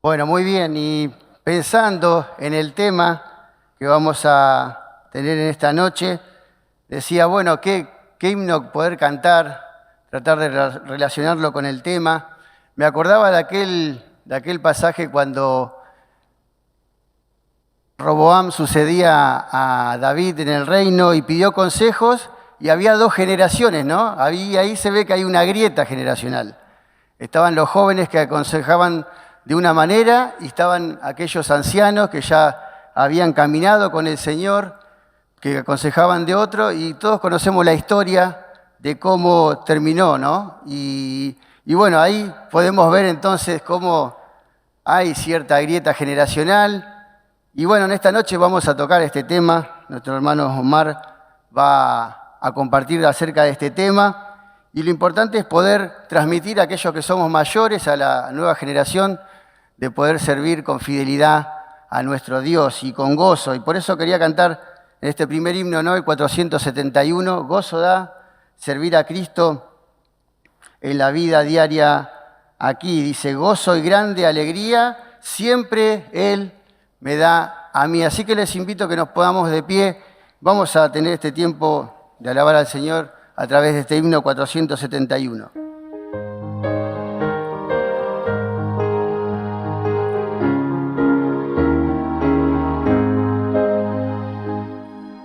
Bueno, muy bien. Y pensando en el tema que vamos a tener en esta noche, decía, bueno, qué himno poder cantar, tratar de relacionarlo con el tema. Me acordaba de aquel pasaje cuando Roboam sucedía a David en el reino y pidió consejos y había dos generaciones, ¿no? Ahí se ve que hay una grieta generacional. Estaban los jóvenes que aconsejaban de una manera y estaban aquellos ancianos que ya habían caminado con el Señor, que aconsejaban de otro, y todos conocemos la historia de cómo terminó, ¿no? Y bueno, ahí podemos ver entonces cómo hay cierta grieta generacional. Y bueno, en esta noche vamos a tocar este tema. Nuestro hermano Omar va a compartir acerca de este tema. Y lo importante es poder transmitir a aquellos que somos mayores, a la nueva generación, de poder servir con fidelidad a nuestro Dios y con gozo. Y por eso quería cantar en este primer himno, ¿no? El 471, gozo da servir a Cristo en la vida diaria aquí. Dice, gozo y grande alegría, siempre Él me da a mí. Así que les invito a que nos podamos de pie. Vamos a tener este tiempo de alabar al Señor a través de este himno 471.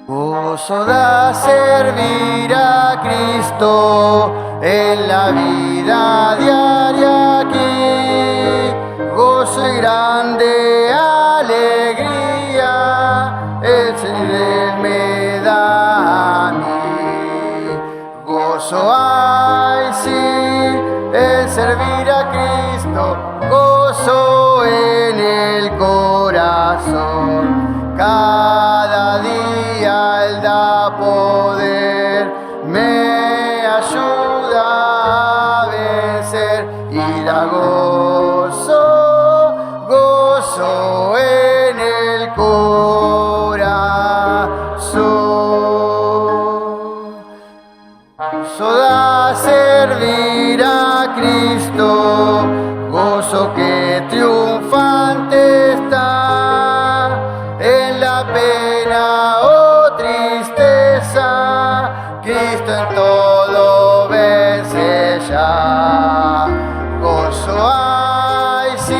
Gozo da servir a Cristo en la vida diaria aquí. Gozo y grande alegría, el Señor me da a mí. Gozo hay, sí, en servir a Cristo, gozo en el corazón. Cada día Él da poder, me ayuda a vencer y da gozo en el corazón. Gozo da servir a Cristo, gozo que triunfante está en la pena o tristeza. Cristo en todo vence ya. Gozo hay, sí,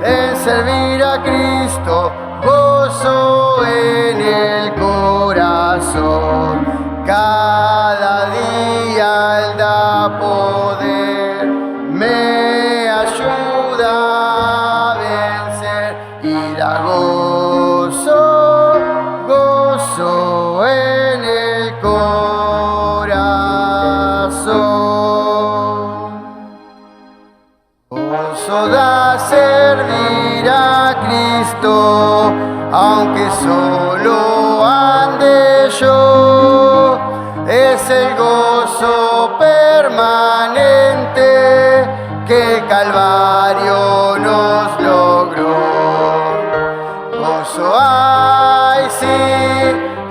en servir a Cristo, gozo en el corazón. Cada día Él da poder, me ayuda a vencer y da gozo en el corazón. Gozo da servir a Cristo, aunque solo ande yo, es el gozo permanente que el Calvario nos logró. Gozo hay, sí,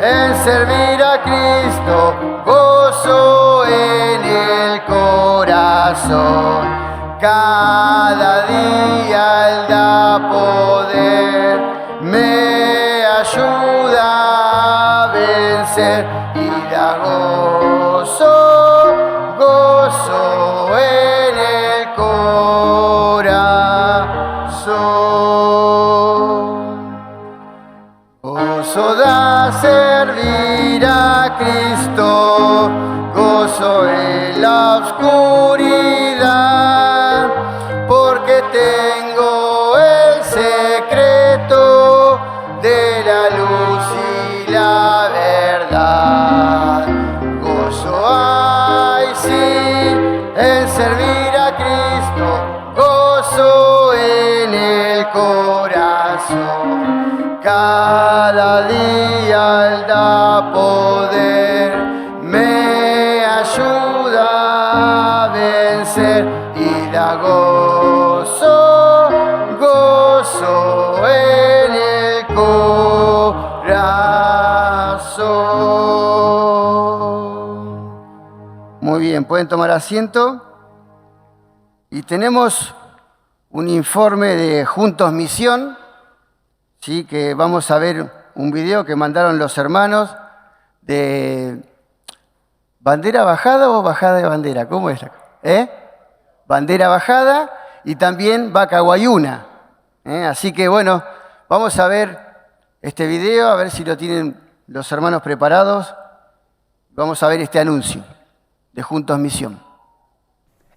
en servir a Cristo, gozo en el corazón. Cada día Él da poder, me ayuda a vencer y da gozo en el corazón. Gozo da servir a Cristo, gozo en la oscuridad, porque tengo el secreto de la luz y la verdad. Gozo hay, sí, en servir a Cristo, gozo en el corazón. Cada día Él da poder, me ayuda a vencer y da gozo en el corazón. Muy bien, pueden tomar asiento. Y tenemos un informe de Juntos Misión, ¿sí? Que vamos a ver un video que mandaron los hermanos de bandera bajada o bajada de bandera, ¿cómo es? Bandera bajada y también vaca guayuna. Así que bueno, vamos a ver este video, a ver si lo tienen los hermanos preparados. Vamos a ver este anuncio de Juntos Misión.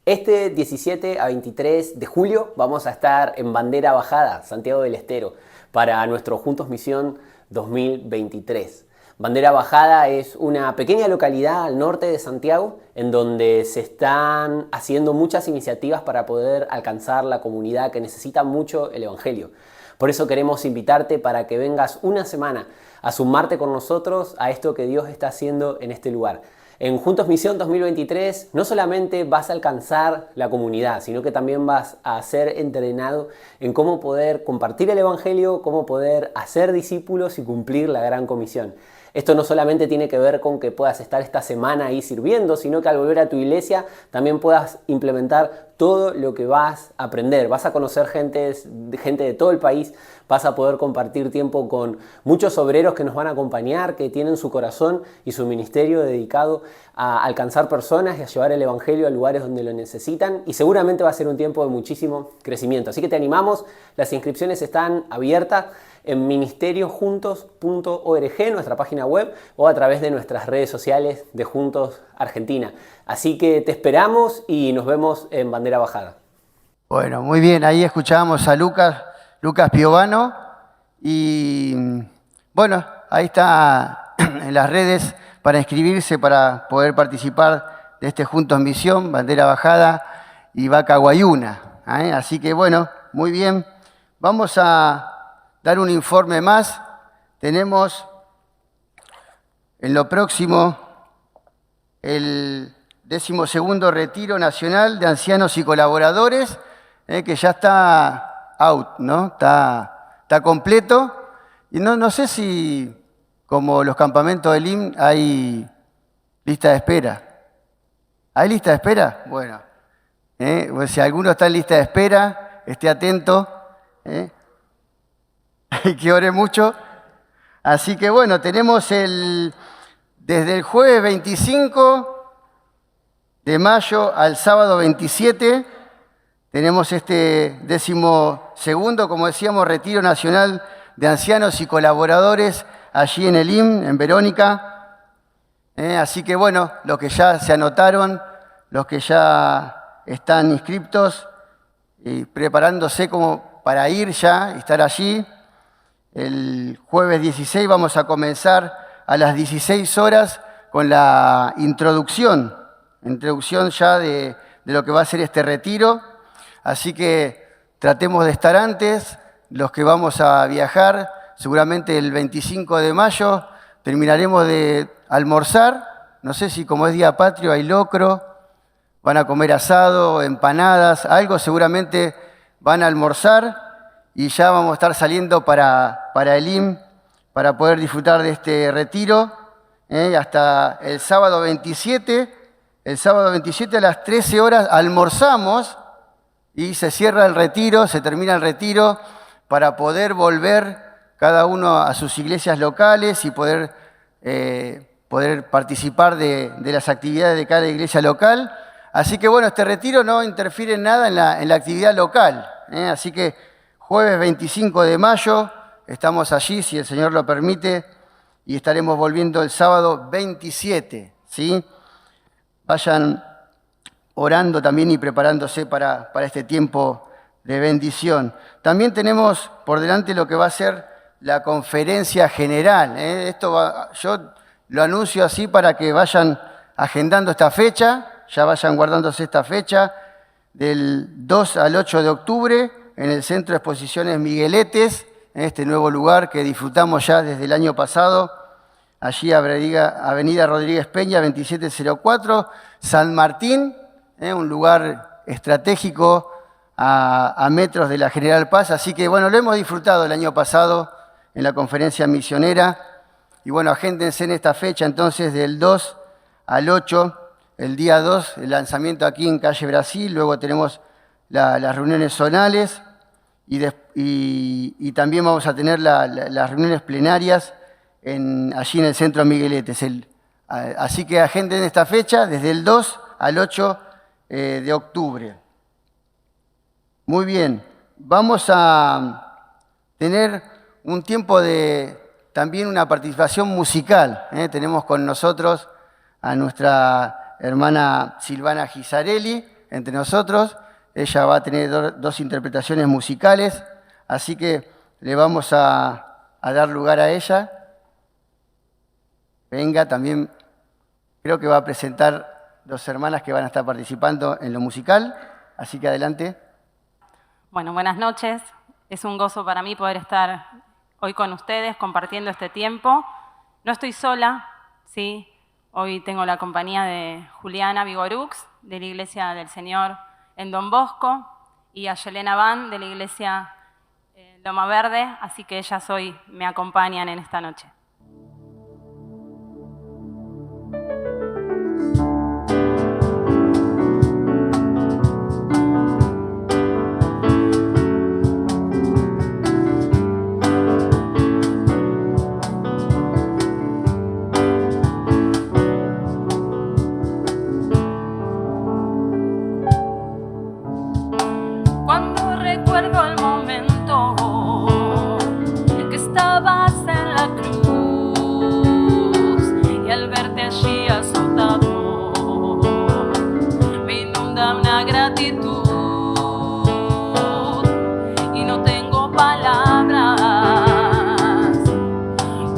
Este 17 a 23 de julio vamos a estar en Bandera Bajada, Santiago del Estero, para nuestro Juntos Misión 2023. Bandera Bajada es una pequeña localidad al norte de Santiago en donde se están haciendo muchas iniciativas para poder alcanzar la comunidad que necesita mucho el Evangelio. Por eso queremos invitarte para que vengas una semana a sumarte con nosotros a esto que Dios está haciendo en este lugar. En Juntos Misión 2023 no solamente vas a alcanzar la comunidad, sino que también vas a ser entrenado en cómo poder compartir el Evangelio, cómo poder hacer discípulos y cumplir la gran comisión. Esto no solamente tiene que ver con que puedas estar esta semana ahí sirviendo, sino que al volver a tu iglesia también puedas implementar todo lo que vas a aprender. Vas a conocer gente de todo el país, vas a poder compartir tiempo con muchos obreros que nos van a acompañar, que tienen su corazón y su ministerio dedicado a alcanzar personas y a llevar el Evangelio a lugares donde lo necesitan, y seguramente va a ser un tiempo de muchísimo crecimiento. Así que te animamos, las inscripciones están abiertas en ministeriojuntos.org, nuestra página web, o a través de nuestras redes sociales de Juntos Argentina. Así que te esperamos y nos vemos en Bandera Bajada. Bueno, muy bien, ahí escuchábamos a Lucas Piovano y bueno, ahí está en las redes para inscribirse, para poder participar de este Juntos Misión, Bandera Bajada y Vaca Guayuna. Así que bueno, muy bien, vamos a dar un informe más. Tenemos en lo próximo el 12º Retiro Nacional de Ancianos y Colaboradores, que ya está out, ¿no? Está completo. Y no sé si, como los campamentos del IM, hay lista de espera. ¿Hay lista de espera? Bueno, pues si alguno está en lista de espera, esté atento. Que ore mucho. Así que bueno, tenemos desde el jueves 25 de mayo al sábado 27, tenemos este 12º, como decíamos, Retiro Nacional de Ancianos y Colaboradores allí en el IM, en Verónica. Así que bueno, los que ya se anotaron, los que ya están inscriptos y preparándose como para ir ya y estar allí. El jueves 16 vamos a comenzar a las 16 horas con la introducción ya de lo que va a ser este retiro. Así que tratemos de estar antes, los que vamos a viajar, seguramente el 25 de mayo terminaremos de almorzar. No sé si como es día patrio hay locro, van a comer asado, empanadas, algo seguramente van a almorzar. Y ya vamos a estar saliendo para el IM para poder disfrutar de este retiro hasta el sábado 27. El sábado 27 a las 13 horas almorzamos y se cierra el retiro, se termina el retiro para poder volver cada uno a sus iglesias locales y poder participar de las actividades de cada iglesia local. Así que bueno, este retiro no interfiere en nada en la actividad local. Así que jueves 25 de mayo, estamos allí, si el Señor lo permite, y estaremos volviendo el sábado 27, ¿sí? Vayan orando también y preparándose para este tiempo de bendición. También tenemos por delante lo que va a ser la conferencia general. Yo lo anuncio así para que vayan agendando esta fecha, ya vayan guardándose esta fecha, del 2 al 8 de octubre, en el Centro de Exposiciones Migueletes, en este nuevo lugar que disfrutamos ya desde el año pasado, allí Avenida Rodríguez Peña, 2704, San Martín, un lugar estratégico a metros de la General Paz. Así que bueno, lo hemos disfrutado el año pasado en la conferencia misionera. Y bueno, agéndense en esta fecha entonces del 2 al 8, el día 2, el lanzamiento aquí en Calle Brasil, luego tenemos las reuniones zonales y también vamos a tener las reuniones plenarias allí en el Centro Miguelete. Así que agenden esta fecha desde el 2 al 8 de octubre. Muy bien, vamos a tener un tiempo de también una participación musical. Tenemos con nosotros a nuestra hermana Silvana Gisarelli entre nosotros. Ella va a tener dos interpretaciones musicales, así que le vamos a dar lugar a ella. Venga, también creo que va a presentar dos hermanas que van a estar participando en lo musical, así que adelante. Bueno, buenas noches. Es un gozo para mí poder estar hoy con ustedes compartiendo este tiempo. No estoy sola, ¿sí? Hoy tengo la compañía de Juliana Vigorux, de la Iglesia del Señor en Don Bosco, y a Yelena Van, de la Iglesia Loma Verde, así que ellas hoy me acompañan en esta noche. Cuando recuerdo el momento en que estabas en la cruz y al verte allí azotado me inunda una gratitud y no tengo palabras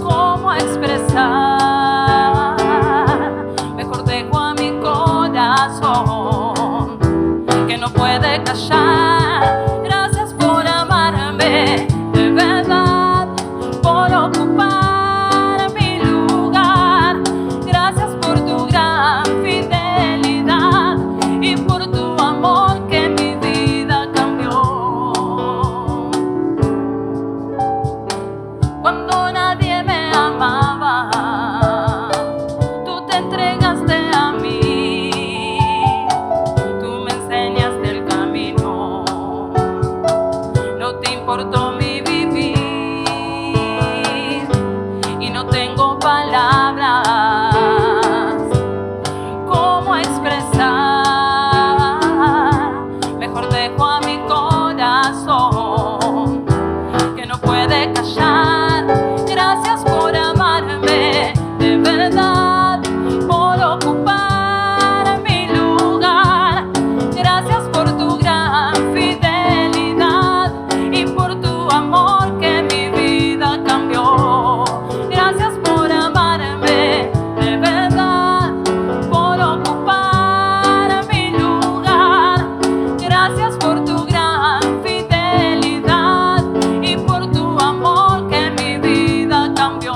cómo expresar. Mejor dejo a mi corazón que no puede callar. Gracias por amarme, de verdad, por ocupar mi lugar. Gracias por tu gran fidelidad y por tu amor que mi vida cambió. Cuando nadie me amaba, tú te entregaste a mí. Importó mi vivir y no tengo palabras cómo expresar. Mejor dejo a mi corazón que no puede callar. Gracias por amarme, de verdad, por ocupar mi lugar. Gracias por tu gran fidelidad y por tu amor que mi vida cambió. Gracias por amarme, de verdad, por ocupar mi lugar. Gracias por tu gran fidelidad y por tu amor que mi vida cambió.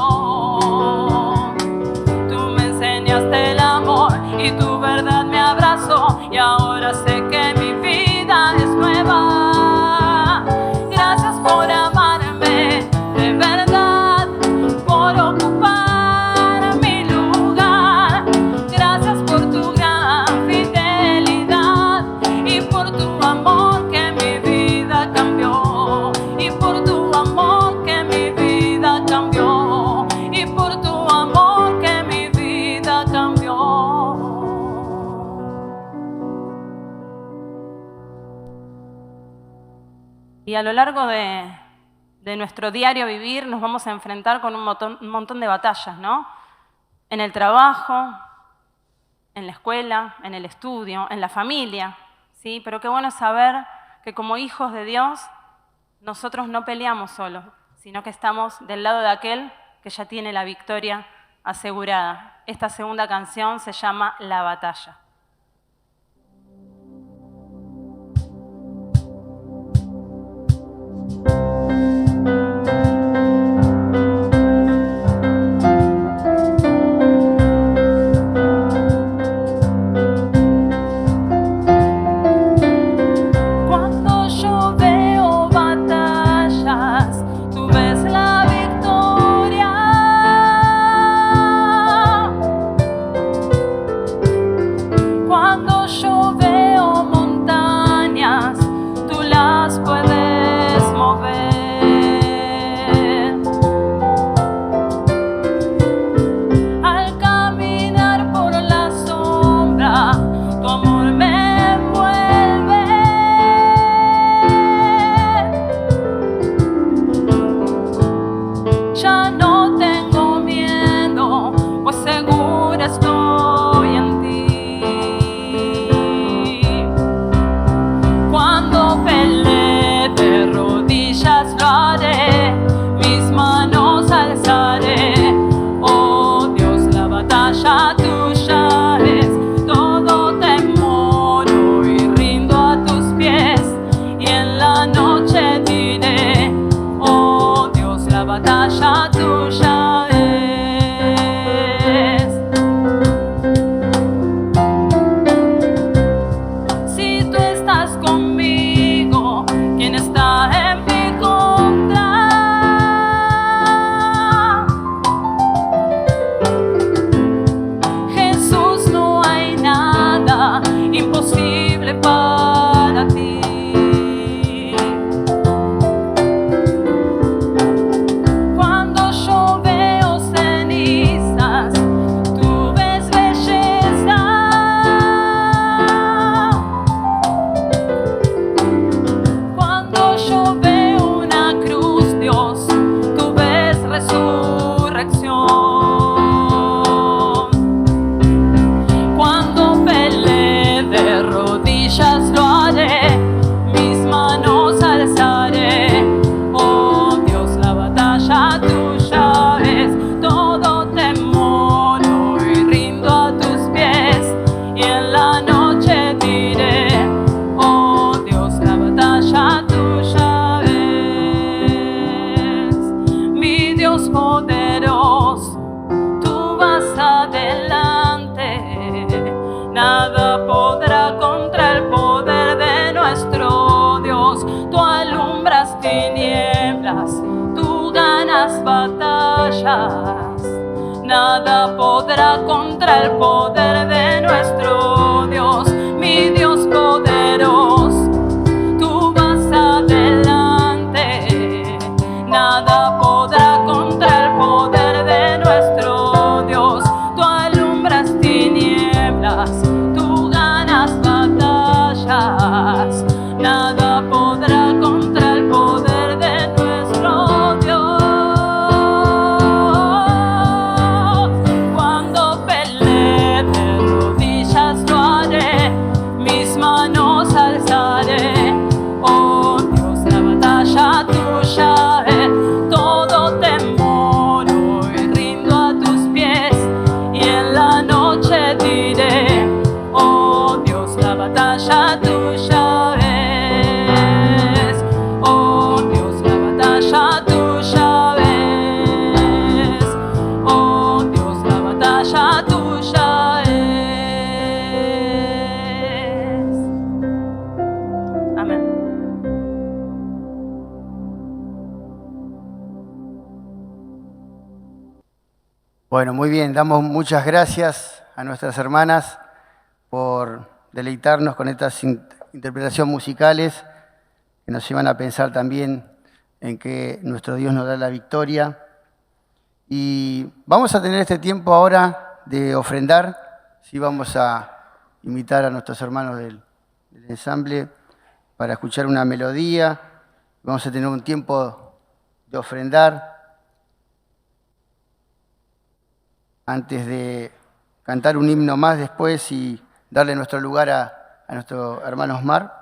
Tú me enseñaste el amor y tu verdad me abrazó y ahora sé que mi vida es nueva. Gracias por amarme, de verdad, por ocupar mi lugar. Gracias por tu gran fidelidad y por tu amor que mi vida cambió. Y por tu amor que mi vida cambió. Y por tu amor que mi vida cambió. Y a lo largo de nuestro diario vivir nos vamos a enfrentar con un montón de batallas, ¿no? En el trabajo, en la escuela, en el estudio, en la familia, ¿sí? Pero qué bueno saber que como hijos de Dios nosotros no peleamos solos, sino que estamos del lado de aquel que ya tiene la victoria asegurada. Esta segunda canción se llama La Batalla. Cuando yo veo batallas, tú ves la victoria. podrá contra el poder de nuestro Dios, mi Dios poderoso. Tú vas adelante, nada podrá contra el poder de nuestro Dios. Tú alumbras tinieblas, tú ganas batallas, nada podrá contra el poder de nuestro Dios. Cuando pelee de rodillas lo haré, mis manos alzaré. Oh Dios, la batalla tuya es, todo temor hoy rindo a tus pies, y en la noche diré, oh Dios, la batalla tuya es. Oh Dios, la batalla tuya es. Oh Dios, la batalla tuya es. Amén. Bueno, muy bien, damos muchas gracias a nuestras hermanas por deleitarnos con estas interpretaciones musicales que nos llevan a pensar también en que nuestro Dios nos da la victoria. Y vamos a tener este tiempo ahora de ofrendar. Sí, vamos a invitar a nuestros hermanos del ensamble para escuchar una melodía. Vamos a tener un tiempo de ofrendar antes de cantar un himno más después y darle nuestro lugar a nuestro hermano Osmar.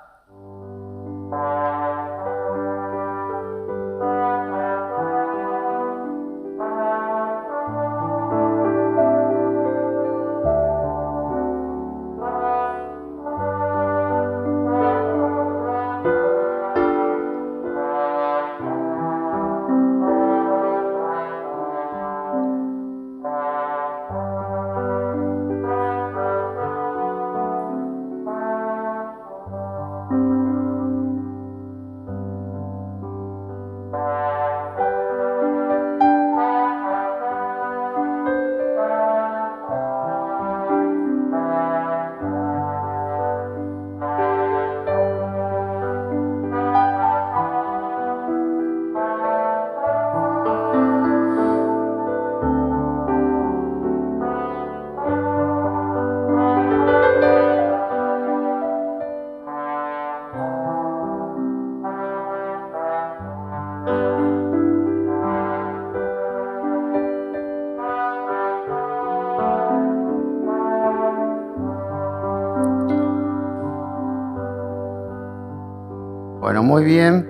Bueno, muy bien.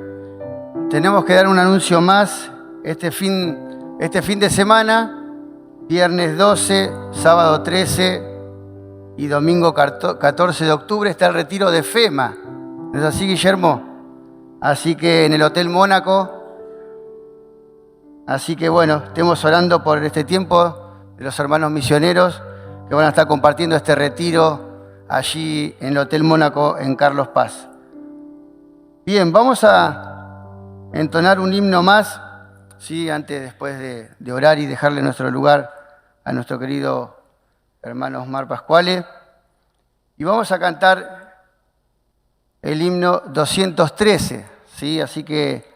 Tenemos que dar un anuncio más. Este fin de semana, viernes 12, sábado 13 y domingo 14 de octubre, está el retiro de FEMA. ¿No es así, Guillermo? Así que en el Hotel Mónaco. Así que bueno, estemos orando por este tiempo de los hermanos misioneros que van a estar compartiendo este retiro allí en el Hotel Mónaco en Carlos Paz. Bien, vamos a entonar un himno más, ¿sí? Después de orar y dejarle nuestro lugar a nuestro querido hermano Osmar Pascuale. Y vamos a cantar el himno 213, ¿sí? Así que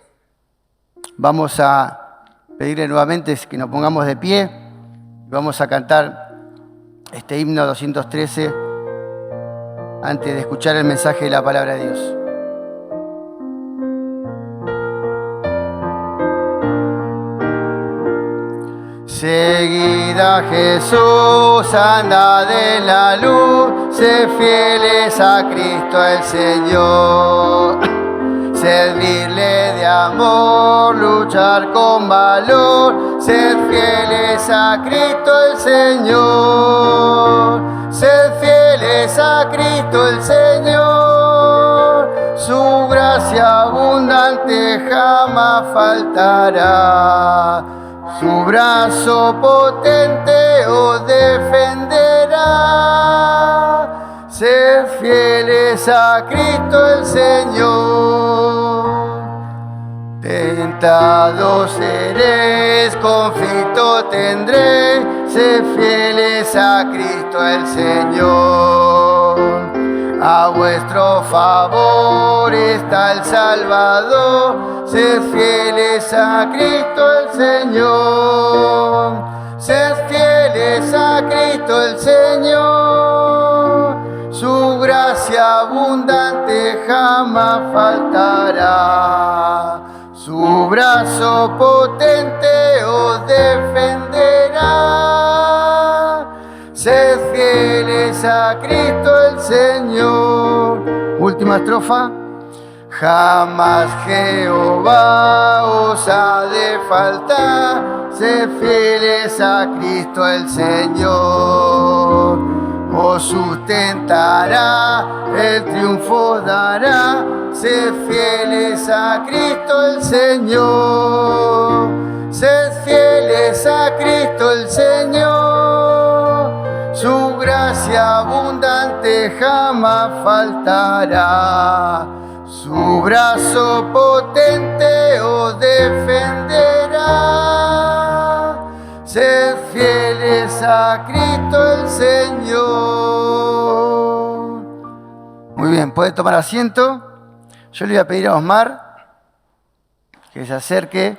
vamos a pedirle nuevamente que nos pongamos de pie y vamos a cantar este himno 213 antes de escuchar el mensaje de la palabra de Dios. Seguid a Jesús, anda de la luz, sed fieles a Cristo el Señor. Servirle de amor, luchar con valor, sed fieles a Cristo el Señor. Sed fieles a Cristo el Señor, su gracia abundante jamás faltará. Su brazo potente os defenderá. Sed fieles a Cristo el Señor. Tentados seréis, conflicto tendréis, sed fieles a Cristo el Señor. A vuestro favor está el Salvador, sed fieles a Cristo el Señor. Sed fieles a Cristo el Señor, su gracia abundante jamás faltará. Su brazo potente os defenderá. Sed fieles a Cristo el Señor. Última estrofa. Jamás Jehová os ha de faltar. Sed fieles a Cristo el Señor. Os sustentará, el triunfo dará. Sed fieles a Cristo el Señor. Sed fieles a Cristo el Señor. Su gracia abundante jamás faltará. Su brazo potente os defenderá. Sed fieles a Cristo el Señor. Muy bien, puede tomar asiento. Yo le voy a pedir a Osmar que se acerque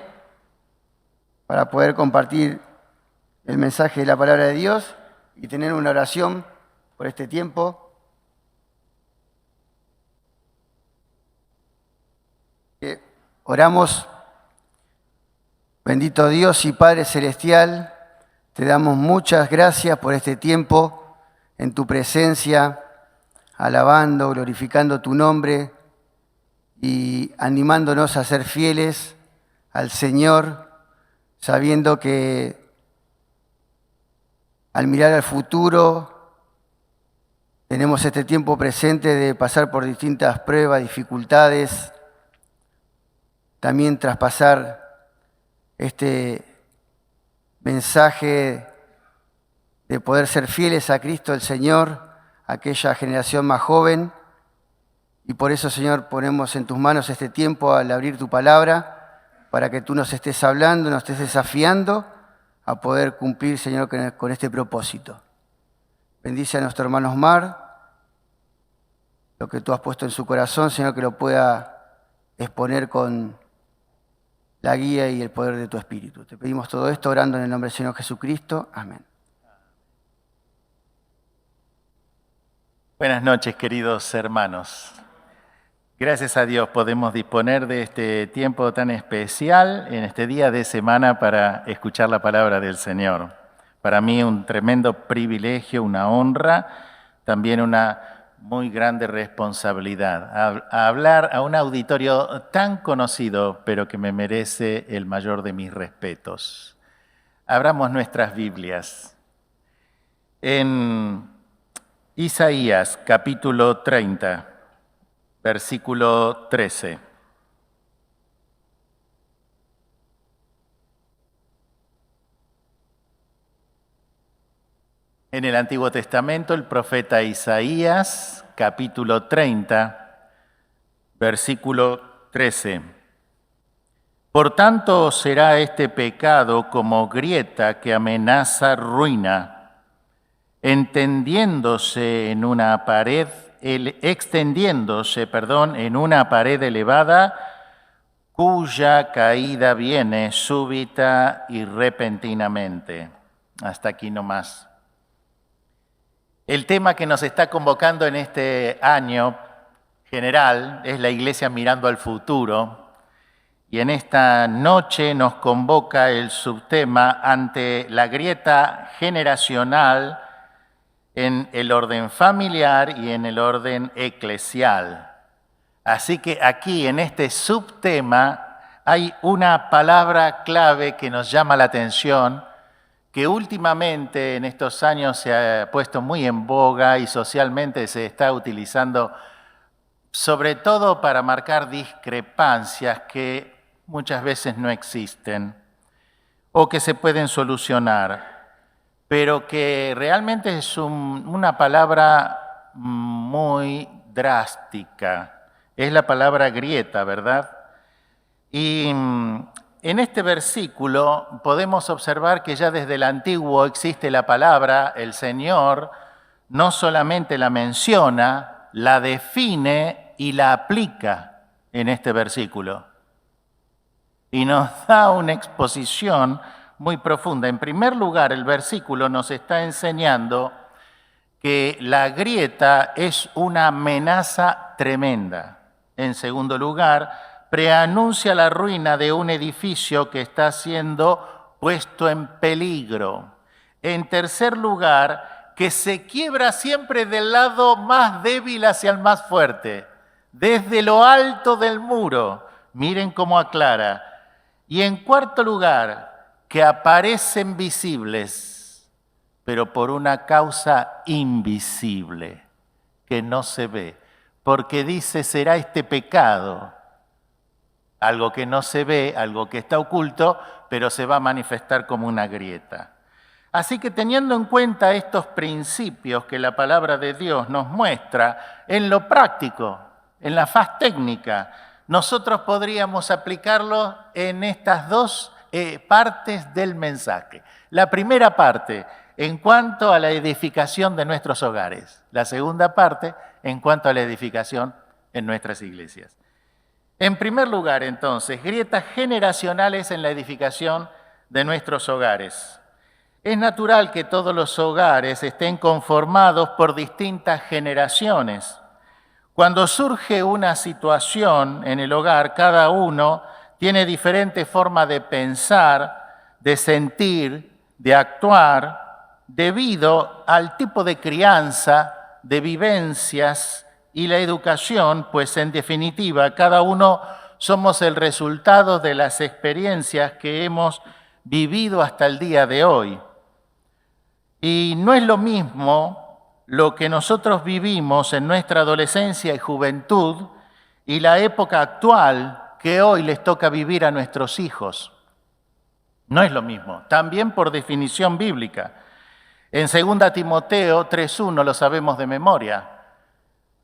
para poder compartir el mensaje de la palabra de Dios y tener una oración por este tiempo. Oramos. Bendito Dios y Padre Celestial, te damos muchas gracias por este tiempo en tu presencia, alabando, glorificando tu nombre y animándonos a ser fieles al Señor, sabiendo que al mirar al futuro tenemos este tiempo presente de pasar por distintas pruebas, dificultades, también traspasar este mensaje de poder ser fieles a Cristo el Señor, a aquella generación más joven. Y por eso, Señor, ponemos en tus manos este tiempo al abrir tu palabra, para que tú nos estés hablando, nos estés desafiando a poder cumplir, Señor, con este propósito. Bendice a nuestro hermano Osmar, lo que tú has puesto en su corazón, Señor, que lo pueda exponer con la guía y el poder de tu Espíritu. Te pedimos todo esto orando en el nombre del Señor Jesucristo. Amén. Buenas noches, queridos hermanos. Gracias a Dios podemos disponer de este tiempo tan especial en este día de semana para escuchar la palabra del Señor. Para mí un tremendo privilegio, una honra, también una muy grande responsabilidad. A hablar a un auditorio tan conocido, pero que me merece el mayor de mis respetos. Abramos nuestras Biblias. En Isaías, capítulo 30, versículo 13. En el Antiguo Testamento, el profeta Isaías, capítulo 30, versículo 13. Por tanto será este pecado como grieta que amenaza ruina, extendiéndose en una pared elevada, cuya caída viene súbita y repentinamente. Hasta aquí nomás. El tema que nos está convocando en este año general es la Iglesia mirando al futuro, y en esta noche nos convoca el subtema ante la grieta generacional en el orden familiar y en el orden eclesial. Así que aquí en este subtema hay una palabra clave que nos llama la atención, que últimamente en estos años se ha puesto muy en boga y socialmente se está utilizando sobre todo para marcar discrepancias que muchas veces no existen o que se pueden solucionar, pero que realmente es una palabra muy drástica. Es la palabra grieta, ¿verdad? Y en este versículo podemos observar que ya desde el Antiguo existe la palabra, el Señor no solamente la menciona, la define y la aplica en este versículo. Y nos da una exposición muy profunda. En primer lugar, el versículo nos está enseñando que la grieta es una amenaza tremenda. En segundo lugar, preanuncia la ruina de un edificio que está siendo puesto en peligro. En tercer lugar, que se quiebra siempre del lado más débil hacia el más fuerte, desde lo alto del muro. Miren cómo aclara. Y en cuarto lugar, que aparecen visibles, pero por una causa invisible, que no se ve. Porque dice, será este pecado, algo que no se ve, algo que está oculto, pero se va a manifestar como una grieta. Así que teniendo en cuenta estos principios que la palabra de Dios nos muestra, en lo práctico, en la faz técnica, nosotros podríamos aplicarlo en estas dos partes del mensaje. La primera parte, en cuanto a la edificación de nuestros hogares. La segunda parte, en cuanto a la edificación en nuestras iglesias. En primer lugar, entonces, grietas generacionales en la edificación de nuestros hogares. Es natural que todos los hogares estén conformados por distintas generaciones. Cuando surge una situación en el hogar, cada uno tiene diferente forma de pensar, de sentir, de actuar, debido al tipo de crianza, de vivencias y la educación, pues en definitiva cada uno somos el resultado de las experiencias que hemos vivido hasta el día de hoy. Y no es lo mismo lo que nosotros vivimos en nuestra adolescencia y juventud y la época actual que hoy les toca vivir a nuestros hijos. No es lo mismo, también por definición bíblica. En 2 Timoteo 3:1 lo sabemos de memoria,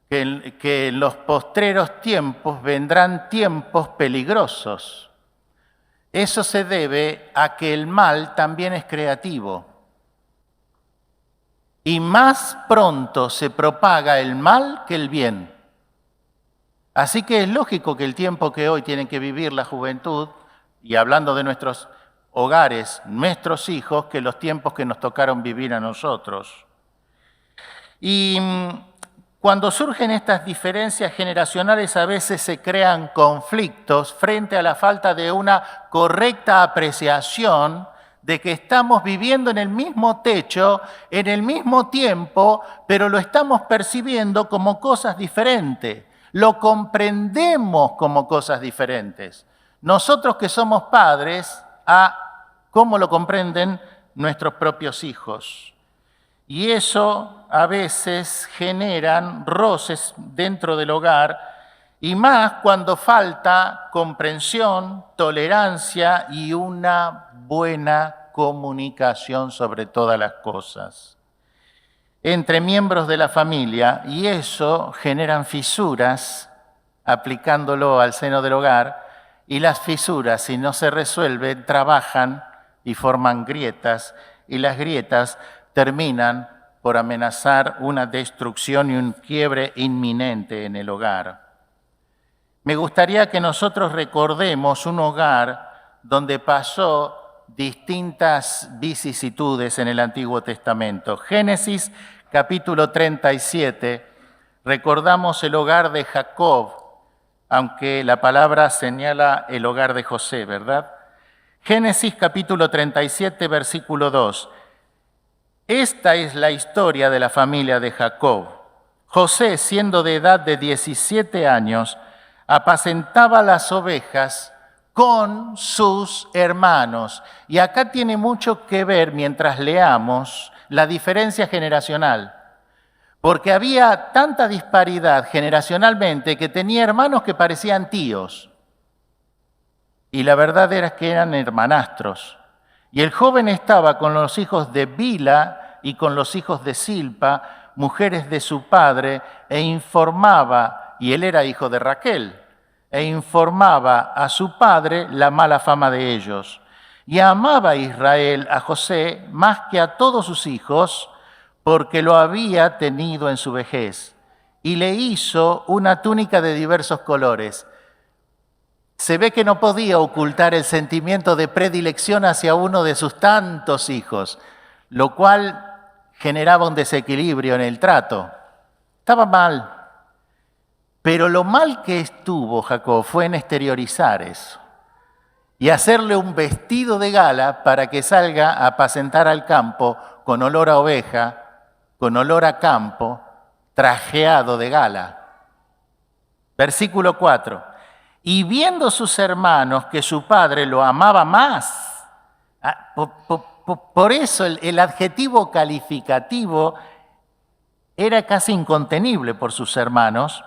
que en los postreros tiempos vendrán tiempos peligrosos. Eso se debe a que el mal también es creativo. Y más pronto se propaga el mal que el bien. Así que es lógico que el tiempo que hoy tienen que vivir la juventud, y hablando de nuestros hogares, nuestros hijos, que los tiempos que nos tocaron vivir a nosotros. Y cuando surgen estas diferencias generacionales, a veces se crean conflictos frente a la falta de una correcta apreciación de que estamos viviendo en el mismo techo, en el mismo tiempo, pero lo estamos percibiendo como cosas diferentes. Lo comprendemos como cosas diferentes. Nosotros que somos padres, a cómo lo comprenden nuestros propios hijos. Y eso a veces generan roces dentro del hogar, y más cuando falta comprensión, tolerancia y una buena comunicación sobre todas las cosas entre miembros de la familia, y eso generan fisuras aplicándolo al seno del hogar, y las fisuras, si no se resuelven, trabajan y forman grietas, y las grietas terminan por amenazar una destrucción y un quiebre inminente en el hogar. Me gustaría que nosotros recordemos un hogar donde pasó distintas vicisitudes en el Antiguo Testamento. Génesis capítulo 37, recordamos el hogar de Jacob, aunque la palabra señala el hogar de José, ¿verdad? Génesis capítulo 37, versículo 2. Esta es la historia de la familia de Jacob. José, siendo de edad de 17 años, apacentaba las ovejas con sus hermanos. Y acá tiene mucho que ver, mientras leamos, la diferencia generacional. Porque había tanta disparidad generacionalmente que tenía hermanos que parecían tíos. Y la verdad era que eran hermanastros. Y el joven estaba con los hijos de Bila y con los hijos de Silpa, mujeres de su padre, e informaba, y él era hijo de Raquel, e informaba a su padre la mala fama de ellos. Y amaba a Israel, a José, más que a todos sus hijos, porque lo había tenido en su vejez. Y le hizo una túnica de diversos colores. Se ve que no podía ocultar el sentimiento de predilección hacia uno de sus tantos hijos, lo cual generaba un desequilibrio en el trato. Estaba mal. Pero lo mal que estuvo Jacob fue en exteriorizar eso y hacerle un vestido de gala para que salga a apacentar al campo con olor a oveja, con olor a campo, trajeado de gala. Versículo 4. Y viendo sus hermanos que su padre lo amaba más, por eso el adjetivo calificativo era casi incontenible por sus hermanos,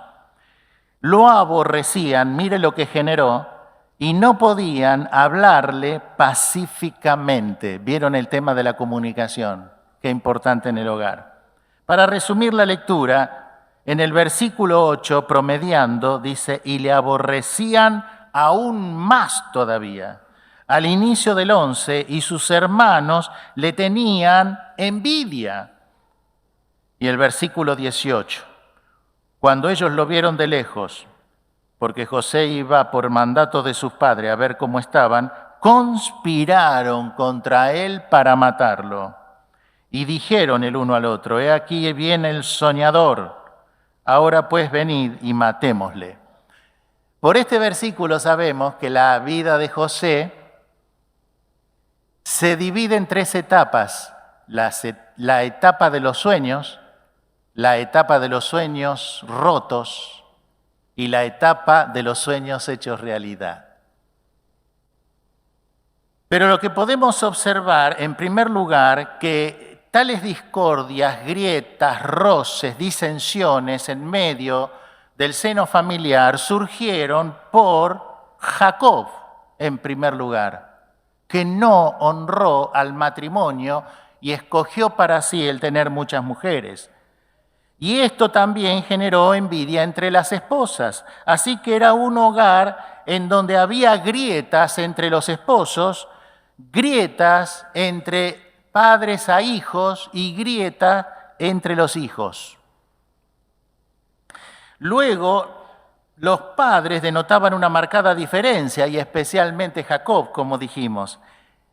lo aborrecían, mire lo que generó, y no podían hablarle pacíficamente. ¿Vieron el tema de la comunicación? Qué importante en el hogar. Para resumir la lectura, en el versículo 8, promediando, dice, y le aborrecían aún más todavía. Al inicio del 11, y sus hermanos le tenían envidia. Y el versículo 18, cuando ellos lo vieron de lejos, porque José iba por mandato de sus padres a ver cómo estaban, conspiraron contra él para matarlo. Y dijeron el uno al otro, he aquí viene el soñador, ahora pues venid y matémosle. Por este versículo sabemos que la vida de José se divide en 3 etapas, la etapa de los sueños, la etapa de los sueños rotos y la etapa de los sueños hechos realidad. Pero lo que podemos observar, en primer lugar, que tales discordias, grietas, roces, disensiones en medio del seno familiar surgieron por Jacob, en primer lugar, que no honró al matrimonio y escogió para sí el tener muchas mujeres. Y esto también generó envidia entre las esposas. Así que era un hogar en donde había grietas entre los esposos, grietas entre padres a hijos y grietas entre los hijos. Luego, los padres denotaban una marcada diferencia, y especialmente Jacob, como dijimos.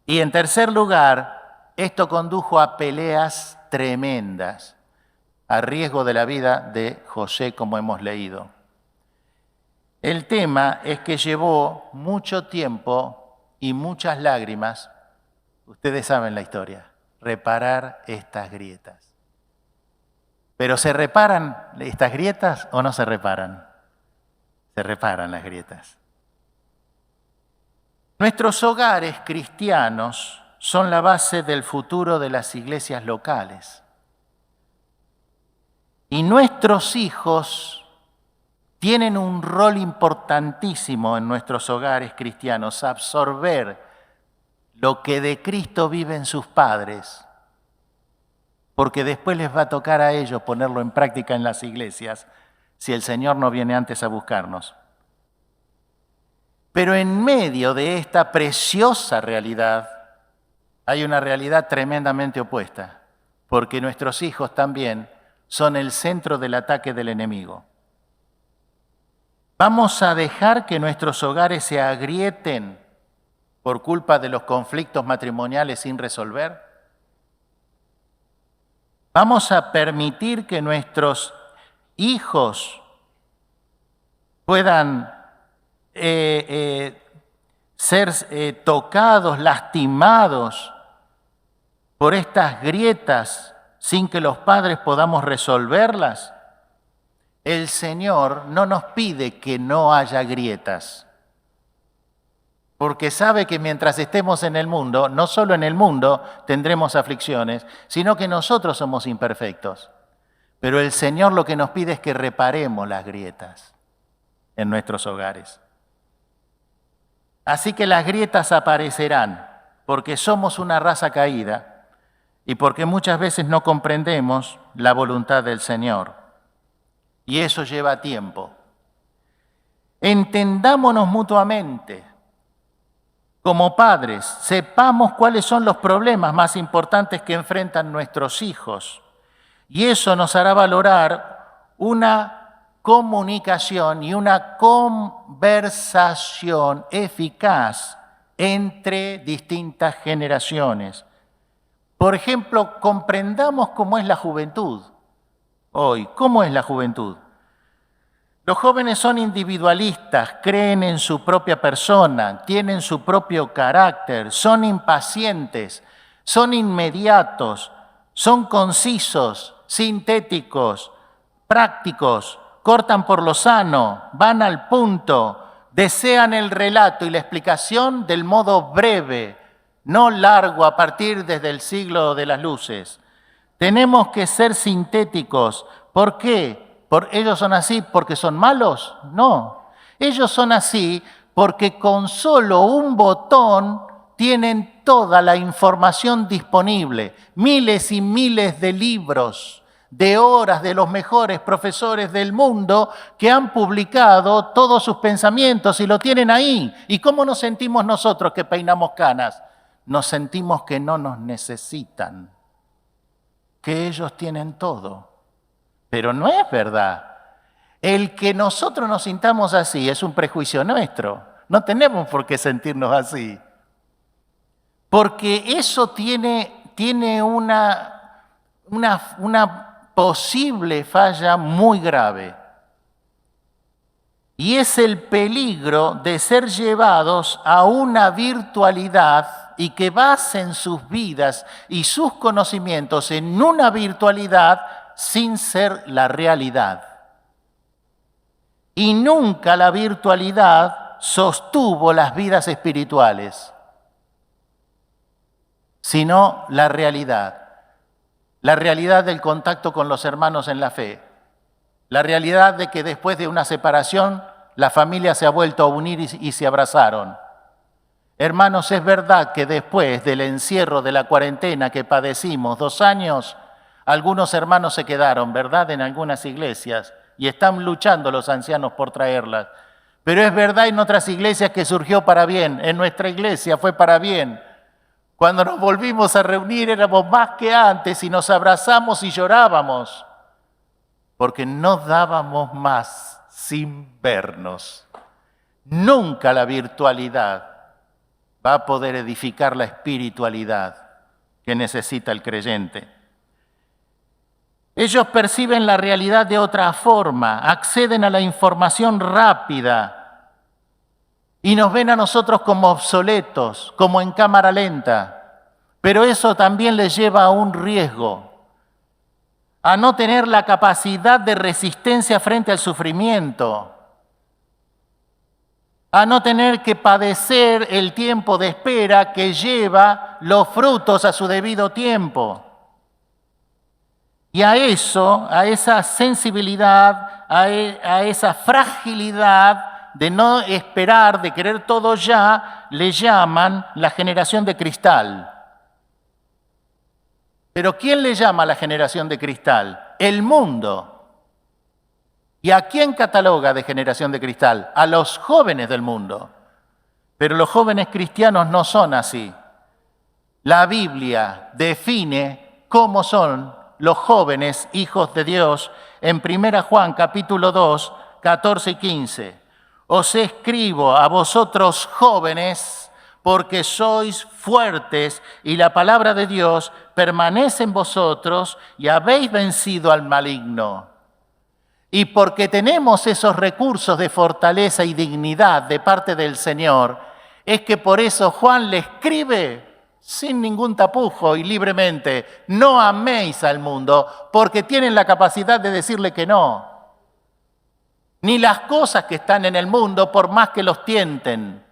Y en tercer lugar, esto condujo a peleas tremendas, a riesgo de la vida de José, como hemos leído. El tema es que llevó mucho tiempo y muchas lágrimas, ustedes saben la historia, reparar estas grietas. Pero ¿se reparan estas grietas o no se reparan? Se reparan las grietas. Nuestros hogares cristianos son la base del futuro de las iglesias locales. Y nuestros hijos tienen un rol importantísimo en nuestros hogares cristianos, absorber lo que de Cristo viven sus padres, porque después les va a tocar a ellos ponerlo en práctica en las iglesias, si el Señor no viene antes a buscarnos. Pero en medio de esta preciosa realidad, hay una realidad tremendamente opuesta, porque nuestros hijos también son el centro del ataque del enemigo. ¿Vamos a dejar que nuestros hogares se agrieten por culpa de los conflictos matrimoniales sin resolver? ¿Vamos a permitir que nuestros hijos puedan ser tocados, lastimados por estas grietas sin que los padres podamos resolverlas? El Señor no nos pide que no haya grietas, porque sabe que mientras estemos en el mundo, no solo en el mundo tendremos aflicciones, sino que nosotros somos imperfectos. Pero el Señor lo que nos pide es que reparemos las grietas en nuestros hogares. Así que las grietas aparecerán, porque somos una raza caída, y porque muchas veces no comprendemos la voluntad del Señor. Y eso lleva tiempo. Entendámonos mutuamente. Como padres, sepamos cuáles son los problemas más importantes que enfrentan nuestros hijos. Y eso nos hará valorar una comunicación y una conversación eficaz entre distintas generaciones. Por ejemplo, comprendamos cómo es la juventud hoy. ¿Cómo es la juventud? Los jóvenes son individualistas, creen en su propia persona, tienen su propio carácter, son impacientes, son inmediatos, son concisos, sintéticos, prácticos, cortan por lo sano, van al punto, desean el relato y la explicación del modo breve, no largo a partir desde el siglo de las luces. Tenemos que ser sintéticos. ¿Por qué? ¿Ellos son así porque son malos? No. Ellos son así porque con solo un botón tienen toda la información disponible. Miles y miles de libros, de horas de los mejores profesores del mundo que han publicado todos sus pensamientos y lo tienen ahí. ¿Y cómo nos sentimos nosotros que peinamos canas? Nos sentimos que no nos necesitan, que ellos tienen todo. Pero no es verdad. El que nosotros nos sintamos así es un prejuicio nuestro. No tenemos por qué sentirnos así. Porque eso tiene una posible falla muy grave. Y es el peligro de ser llevados a una virtualidad y que basen sus vidas y sus conocimientos en una virtualidad sin ser la realidad. Y nunca la virtualidad sostuvo las vidas espirituales, sino la realidad del contacto con los hermanos en la fe, la realidad de que después de una separación la familia se ha vuelto a unir y se abrazaron. Hermanos, es verdad que después del encierro de la cuarentena que padecimos 2 años, algunos hermanos se quedaron, ¿verdad?, en algunas iglesias y están luchando los ancianos por traerlas. Pero es verdad en otras iglesias que surgió para bien, en nuestra iglesia fue para bien. Cuando nos volvimos a reunir éramos más que antes y nos abrazamos y llorábamos, porque no dábamos más sin vernos. Nunca la virtualidad va a poder edificar la espiritualidad que necesita el creyente. Ellos perciben la realidad de otra forma, acceden a la información rápida y nos ven a nosotros como obsoletos, como en cámara lenta. Pero eso también les lleva a un riesgo, a no tener la capacidad de resistencia frente al sufrimiento, a no tener que padecer el tiempo de espera que lleva los frutos a su debido tiempo. Y a eso, a esa sensibilidad, a esa fragilidad de no esperar, de querer todo ya, le llaman la generación de cristal. Pero ¿quién le llama la generación de cristal? El mundo. ¿Y a quién cataloga de generación de cristal? A los jóvenes del mundo. Pero los jóvenes cristianos no son así. La Biblia define cómo son los jóvenes hijos de Dios en 1 Juan capítulo 2, 14 y 15. Os escribo a vosotros jóvenes porque sois fuertes y la palabra de Dios permanece en vosotros y habéis vencido al maligno. Y porque tenemos esos recursos de fortaleza y dignidad de parte del Señor, es que por eso Juan le escribe sin ningún tapujo y libremente: no améis al mundo, porque tienen la capacidad de decirle que no. Ni las cosas que están en el mundo, por más que los tienten.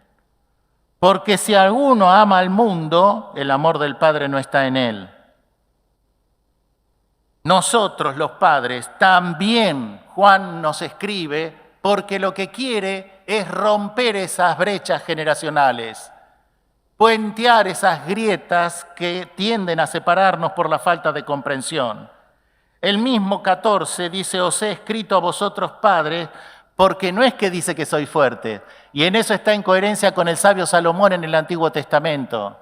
Porque si alguno ama al mundo, el amor del Padre no está en él. Nosotros, los padres, también Juan nos escribe porque lo que quiere es romper esas brechas generacionales, puentear esas grietas que tienden a separarnos por la falta de comprensión. El mismo 14 dice: os he escrito a vosotros padres porque no es que dice que soy fuerte. Y en eso está en coherencia con el sabio Salomón en el Antiguo Testamento.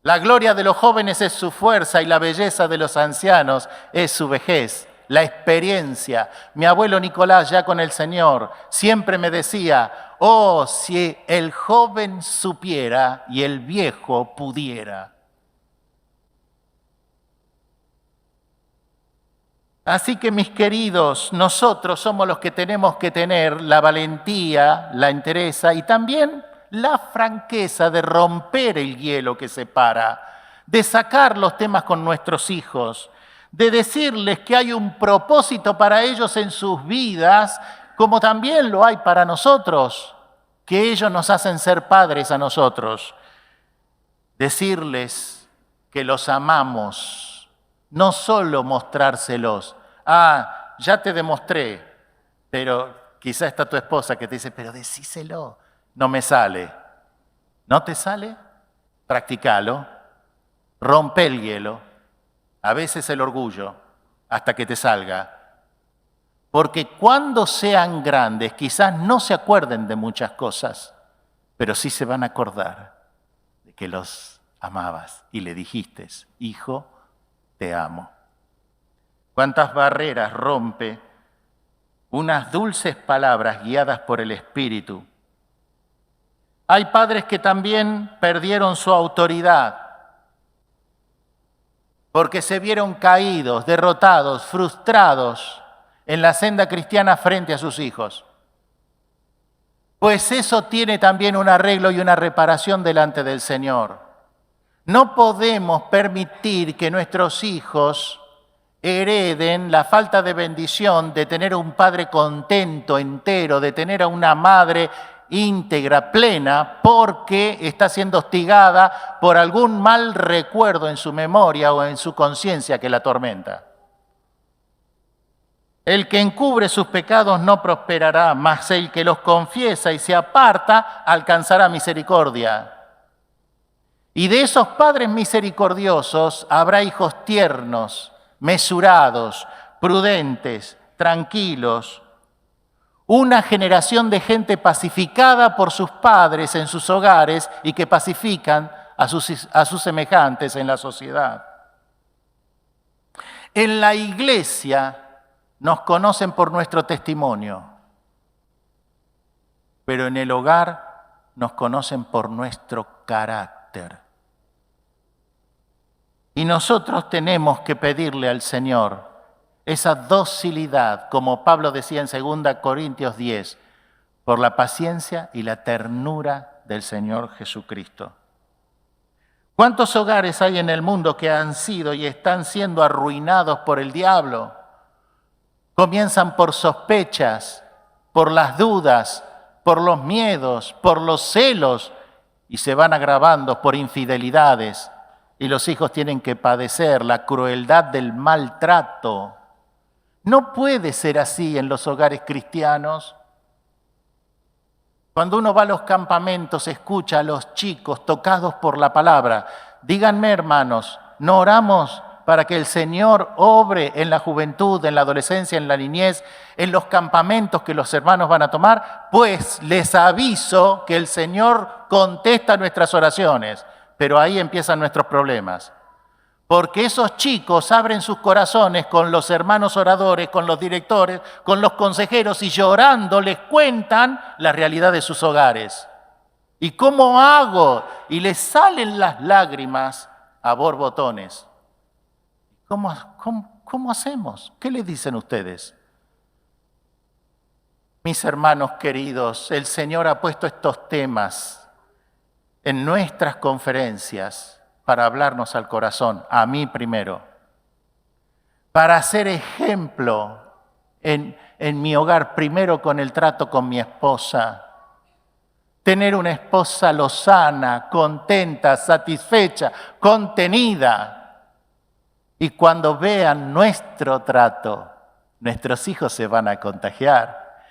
La gloria de los jóvenes es su fuerza y la belleza de los ancianos es su vejez, la experiencia. Mi abuelo Nicolás, ya con el Señor, siempre me decía, oh, si el joven supiera y el viejo pudiera. Así que, mis queridos, nosotros somos los que tenemos que tener la valentía, la entereza y también la franqueza de romper el hielo que separa, de sacar los temas con nuestros hijos, de decirles que hay un propósito para ellos en sus vidas, como también lo hay para nosotros, que ellos nos hacen ser padres a nosotros. Decirles que los amamos. No solo mostrárselos. Ah, ya te demostré, pero quizá está tu esposa que te dice, pero decíselo. No me sale. ¿No te sale? Practicalo. Rompe el hielo. A veces el orgullo, hasta que te salga. Porque cuando sean grandes, quizás no se acuerden de muchas cosas, pero sí se van a acordar de que los amabas y le dijiste, hijo, te amo. Cuántas barreras rompe unas dulces palabras guiadas por el Espíritu. Hay padres que también perdieron su autoridad porque se vieron caídos, derrotados, frustrados en la senda cristiana frente a sus hijos. Pues eso tiene también un arreglo y una reparación delante del Señor. No podemos permitir que nuestros hijos hereden la falta de bendición de tener un padre contento, entero, de tener a una madre íntegra, plena, porque está siendo hostigada por algún mal recuerdo en su memoria o en su conciencia que la atormenta. El que encubre sus pecados no prosperará, mas el que los confiesa y se aparta alcanzará misericordia. Y de esos padres misericordiosos habrá hijos tiernos, mesurados, prudentes, tranquilos. Una generación de gente pacificada por sus padres en sus hogares y que pacifican a sus semejantes en la sociedad. En la iglesia nos conocen por nuestro testimonio, pero en el hogar nos conocen por nuestro carácter. Y nosotros tenemos que pedirle al Señor esa docilidad, como Pablo decía en 2 Corintios 10, por la paciencia y la ternura del Señor Jesucristo. ¿Cuántos hogares hay en el mundo que han sido y están siendo arruinados por el diablo? Comienzan por sospechas, por las dudas, por los miedos, por los celos y se van agravando por infidelidades. Y los hijos tienen que padecer la crueldad del maltrato. No puede ser así en los hogares cristianos. Cuando uno va a los campamentos, escucha a los chicos tocados por la palabra. Díganme, hermanos, ¿no oramos para que el Señor obre en la juventud, en la adolescencia, en la niñez, en los campamentos que los hermanos van a tomar? Pues les aviso que el Señor contesta nuestras oraciones. Pero ahí empiezan nuestros problemas. Porque esos chicos abren sus corazones con los hermanos oradores, con los directores, con los consejeros y llorando les cuentan la realidad de sus hogares. ¿Y cómo hago? Y les salen las lágrimas a borbotones. ¿Cómo hacemos? ¿Qué les dicen ustedes? Mis hermanos queridos, el Señor ha puesto estos temas en nuestras conferencias para hablarnos al corazón, a mí primero, para hacer ejemplo en mi hogar, primero con el trato con mi esposa, tener una esposa lozana, contenta, satisfecha, contenida. Y cuando vean nuestro trato, nuestros hijos se van a contagiar.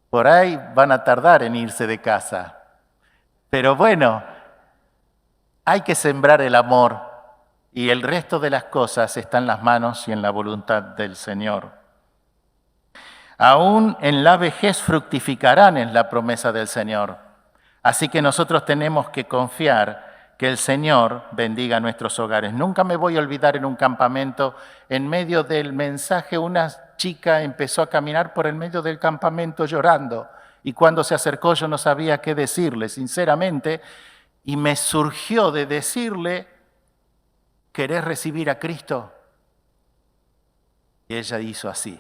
Por ahí van a tardar en irse de casa. Pero bueno, hay que sembrar el amor y el resto de las cosas está en las manos y en la voluntad del Señor. Aún en la vejez fructificarán, es la promesa del Señor. Así que nosotros tenemos que confiar que el Señor bendiga nuestros hogares. Nunca me voy a olvidar en un campamento, en medio del mensaje, una chica empezó a caminar por el medio del campamento llorando. Y cuando se acercó yo no sabía qué decirle, sinceramente, y me surgió de decirle, ¿querés recibir a Cristo? Y ella hizo así.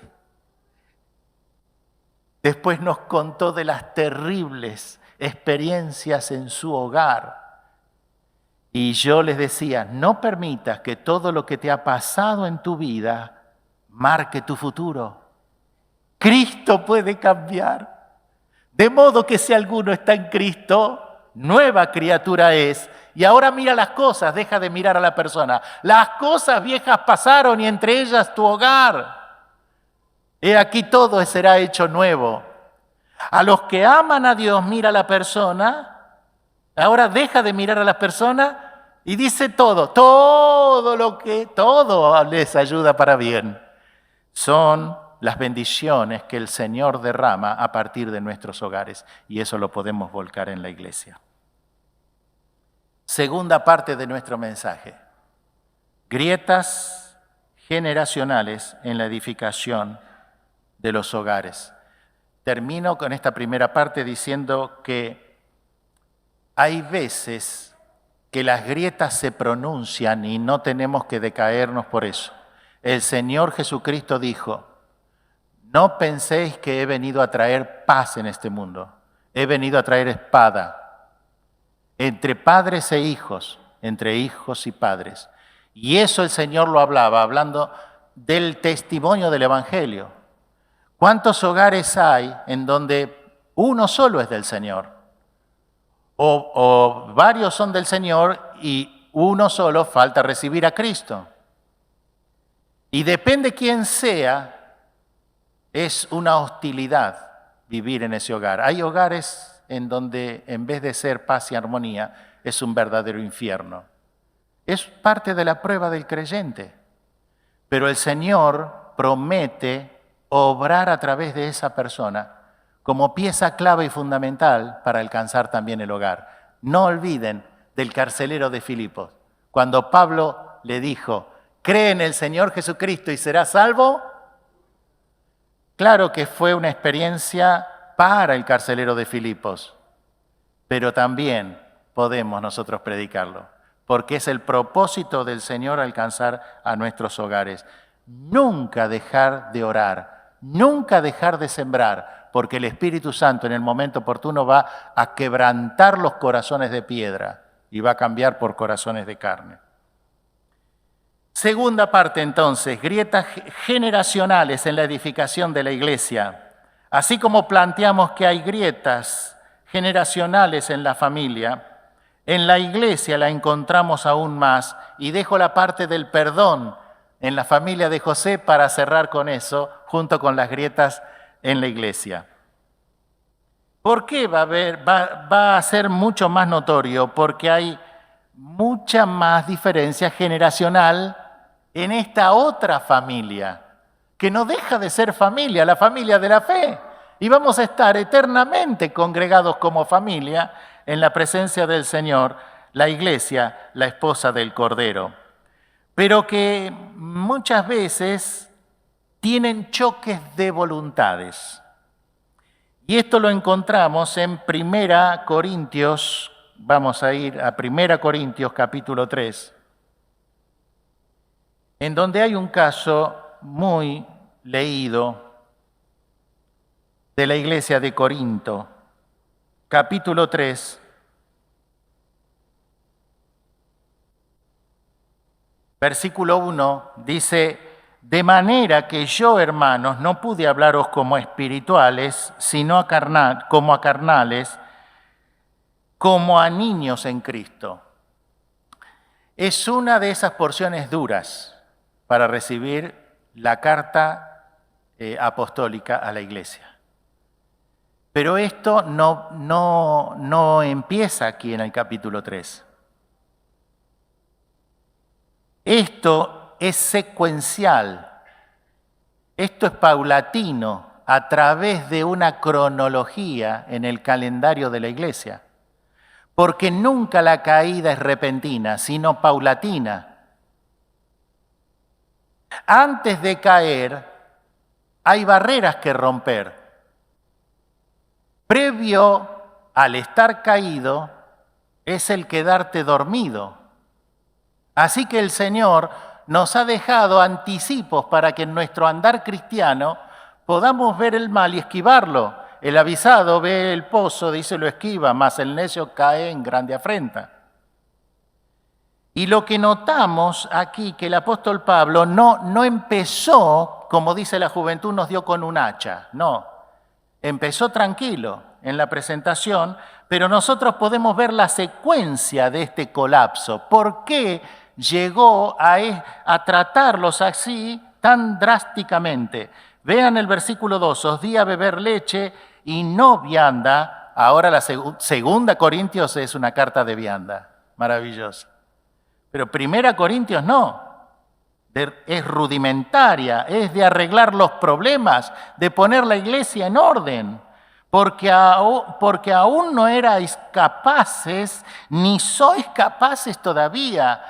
Después nos contó de las terribles experiencias en su hogar. Y yo les decía, no permitas que todo lo que te ha pasado en tu vida marque tu futuro. Cristo puede cambiar. De modo que si alguno está en Cristo, nueva criatura es. Y ahora mira las cosas, deja de mirar a la persona. Las cosas viejas pasaron y entre ellas tu hogar. He aquí todo será hecho nuevo. A los que aman a Dios, mira a la persona. Ahora deja de mirar a la persona y dice todo les ayuda para bien. Son las bendiciones que el Señor derrama a partir de nuestros hogares. Y eso lo podemos volcar en la iglesia. Segunda parte de nuestro mensaje. Grietas generacionales en la edificación de los hogares. Termino con esta primera parte diciendo que hay veces que las grietas se pronuncian y no tenemos que decaernos por eso. El Señor Jesucristo dijo, no penséis que he venido a traer paz en este mundo, he venido a traer espada, entre padres e hijos, entre hijos y padres. Y eso el Señor lo hablaba, hablando del testimonio del Evangelio. ¿Cuántos hogares hay en donde uno solo es del Señor? O varios son del Señor y uno solo falta recibir a Cristo. Y depende quién sea, es una hostilidad vivir en ese hogar. Hay hogares en donde en vez de ser paz y armonía, es un verdadero infierno. Es parte de la prueba del creyente. Pero el Señor promete obrar a través de esa persona como pieza clave y fundamental para alcanzar también el hogar. No olviden del carcelero de Filipos. Cuando Pablo le dijo, cree en el Señor Jesucristo y serás salvo. Claro que fue una experiencia para el carcelero de Filipos, pero también podemos nosotros predicarlo, porque es el propósito del Señor alcanzar a nuestros hogares. Nunca dejar de orar. Nunca dejar de sembrar, porque el Espíritu Santo en el momento oportuno va a quebrantar los corazones de piedra y va a cambiar por corazones de carne. Segunda parte entonces, grietas generacionales en la edificación de la iglesia. Así como planteamos que hay grietas generacionales en la familia, en la iglesia la encontramos aún más, y dejo la parte del perdón en la familia de José para cerrar con eso, junto con las grietas en la iglesia. ¿Por qué va a ser mucho más notorio? Porque hay mucha más diferencia generacional en esta otra familia, que no deja de ser familia, la familia de la fe. Y vamos a estar eternamente congregados como familia en la presencia del Señor, la iglesia, la esposa del Cordero. Pero que muchas veces tienen choques de voluntades. Y esto lo encontramos en 1 Corintios, vamos a ir a 1 Corintios capítulo 3, en donde hay un caso muy leído de la iglesia de Corinto, capítulo 3, versículo 1 dice, de manera que yo, hermanos, no pude hablaros como espirituales, sino como a carnales, como a niños en Cristo. Es una de esas porciones duras para recibir la carta apostólica a la iglesia. Pero esto no empieza aquí en el capítulo 3. Esto es secuencial, esto es paulatino a través de una cronología en el calendario de la iglesia. Porque nunca la caída es repentina, sino paulatina. Antes de caer, hay barreras que romper. Previo al estar caído es el quedarte dormido. Así que el Señor nos ha dejado anticipos para que en nuestro andar cristiano podamos ver el mal y esquivarlo. El avisado ve el pozo, dice lo esquiva, mas el necio cae en grande afrenta. Y lo que notamos aquí, que el apóstol Pablo no empezó, como dice la juventud, nos dio con un hacha. No, empezó tranquilo en la presentación, pero nosotros podemos ver la secuencia de este colapso. ¿Por qué llegó a tratarlos así tan drásticamente? Vean el versículo 2, os di a beber leche y no vianda. Ahora la segunda Corintios es una carta de vianda, maravillosa. Pero primera Corintios no, es rudimentaria, es de arreglar los problemas, de poner la iglesia en orden, porque aún no erais capaces, ni sois capaces todavía.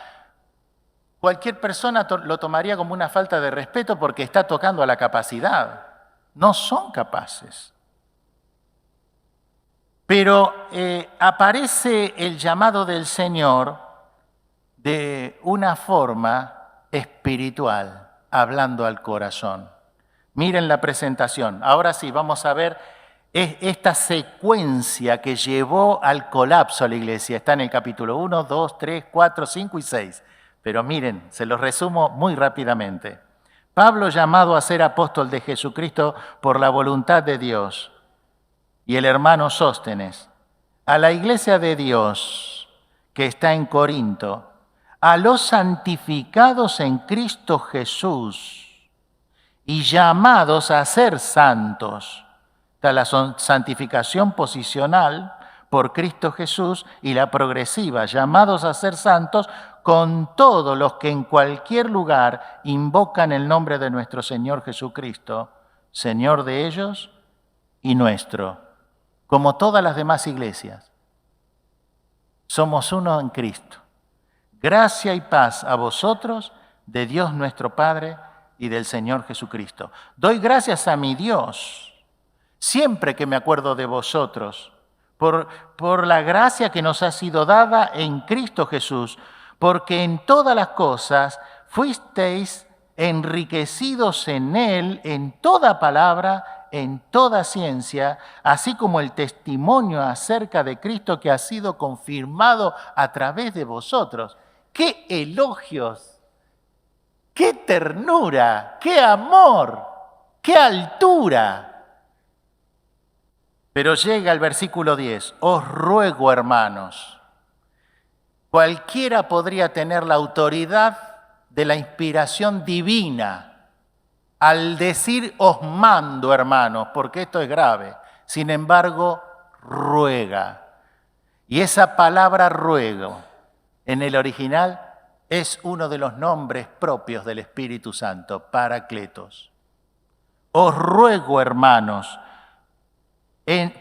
Cualquier persona lo tomaría como una falta de respeto porque está tocando a la capacidad. No son capaces. Pero aparece el llamado del Señor de una forma espiritual, hablando al corazón. Miren la presentación. Ahora sí, vamos a ver esta secuencia que llevó al colapso a la iglesia. Está en el capítulo 1, 2, 3, 4, 5 y 6. Pero miren, se los resumo muy rápidamente. Pablo, llamado a ser apóstol de Jesucristo por la voluntad de Dios, y el hermano Sóstenes, a la iglesia de Dios que está en Corinto, a los santificados en Cristo Jesús y llamados a ser santos. Está la santificación posicional por Cristo Jesús y la progresiva, llamados a ser santos con todos los que en cualquier lugar invocan el nombre de nuestro Señor Jesucristo, Señor de ellos y nuestro, como todas las demás iglesias. Somos uno en Cristo. Gracia y paz a vosotros, de Dios nuestro Padre y del Señor Jesucristo. Doy gracias a mi Dios, siempre que me acuerdo de vosotros, por la gracia que nos ha sido dada en Cristo Jesús, porque en todas las cosas fuisteis enriquecidos en Él, en toda palabra, en toda ciencia, así como el testimonio acerca de Cristo que ha sido confirmado a través de vosotros. ¡Qué elogios! ¡Qué ternura! ¡Qué amor! ¡Qué altura! Pero llega el versículo 10. Os ruego, hermanos. Cualquiera podría tener la autoridad de la inspiración divina al decir os mando, hermanos, porque esto es grave. Sin embargo, ruega. Y esa palabra ruego en el original es uno de los nombres propios del Espíritu Santo, Paracletos. Os ruego, hermanos,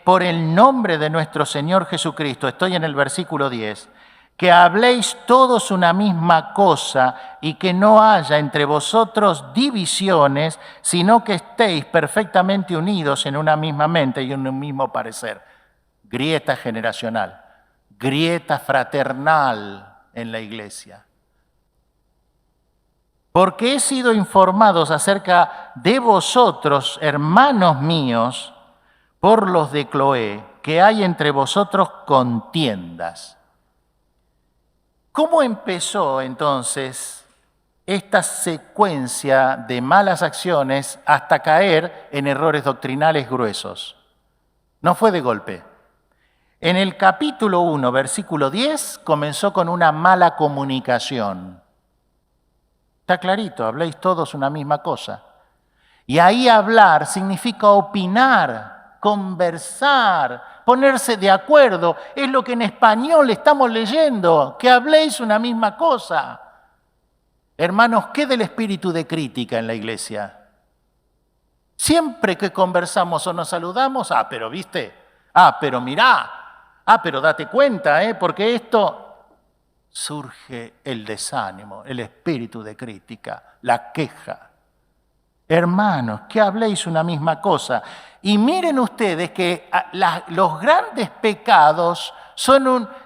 por el nombre de nuestro Señor Jesucristo, estoy en el versículo 10, que habléis todos una misma cosa y que no haya entre vosotros divisiones, sino que estéis perfectamente unidos en una misma mente y en un mismo parecer. Grieta generacional, grieta fraternal en la iglesia. Porque he sido informados acerca de vosotros, hermanos míos, por los de Cloé, que hay entre vosotros contiendas. ¿Cómo empezó entonces esta secuencia de malas acciones hasta caer en errores doctrinales gruesos? No fue de golpe. En el capítulo 1, versículo 10, comenzó con una mala comunicación. Está clarito, habléis todos una misma cosa. Y ahí hablar significa opinar, conversar, ponerse de acuerdo. Es lo que en español estamos leyendo, que habléis una misma cosa. Hermanos, ¿qué del espíritu de crítica en la iglesia? Siempre que conversamos o nos saludamos, pero viste, pero mirá, pero date cuenta, porque esto surge el desánimo, el espíritu de crítica, la queja. Hermanos, que habléis una misma cosa. Y miren ustedes que los grandes pecados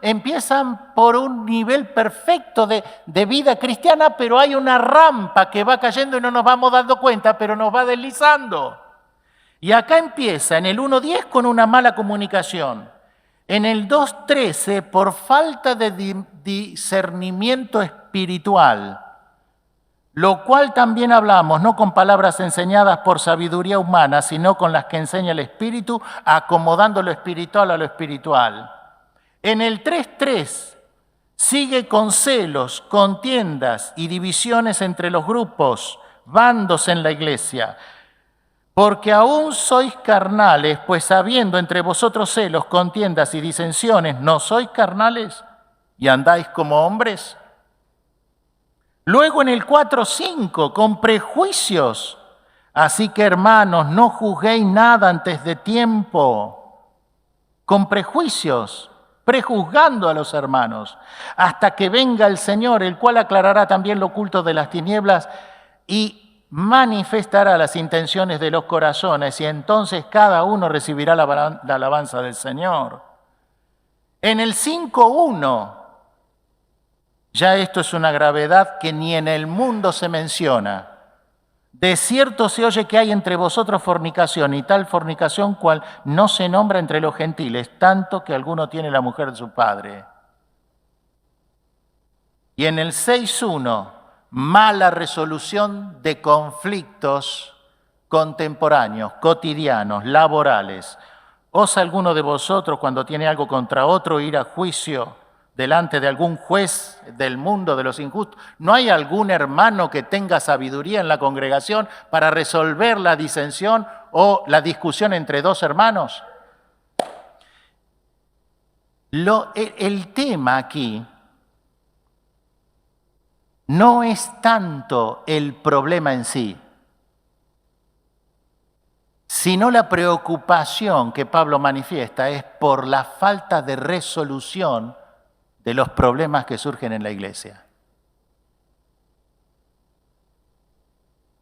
empiezan por un nivel perfecto de vida cristiana, pero hay una rampa que va cayendo y no nos vamos dando cuenta, pero nos va deslizando. Y acá empieza en el 1.10 con una mala comunicación. En el 2.13 por falta de discernimiento espiritual, lo cual también hablamos, no con palabras enseñadas por sabiduría humana, sino con las que enseña el Espíritu, acomodando lo espiritual a lo espiritual. En el 3.3 sigue con celos, contiendas y divisiones entre los grupos, bandos en la iglesia. Porque aún sois carnales, pues habiendo entre vosotros celos, contiendas y disensiones, ¿no sois carnales y andáis como hombres? Luego en el 4.5, con prejuicios. Así que hermanos, no juzguéis nada antes de tiempo. Con prejuicios, prejuzgando a los hermanos, hasta que venga el Señor, el cual aclarará también lo oculto de las tinieblas y manifestará las intenciones de los corazones, y entonces cada uno recibirá la alabanza del Señor. En el 5.1, ya esto es una gravedad que ni en el mundo se menciona. De cierto se oye que hay entre vosotros fornicación, y tal fornicación cual no se nombra entre los gentiles, tanto que alguno tiene la mujer de su padre. Y en el 6.1, mala resolución de conflictos contemporáneos, cotidianos, laborales. ¿Osa alguno de vosotros, cuando tiene algo contra otro, ir a juicio delante de algún juez del mundo de los injustos? ¿No hay algún hermano que tenga sabiduría en la congregación para resolver la disensión o la discusión entre dos hermanos? El tema aquí no es tanto el problema en sí, sino la preocupación que Pablo manifiesta es por la falta de resolución de los problemas que surgen en la iglesia.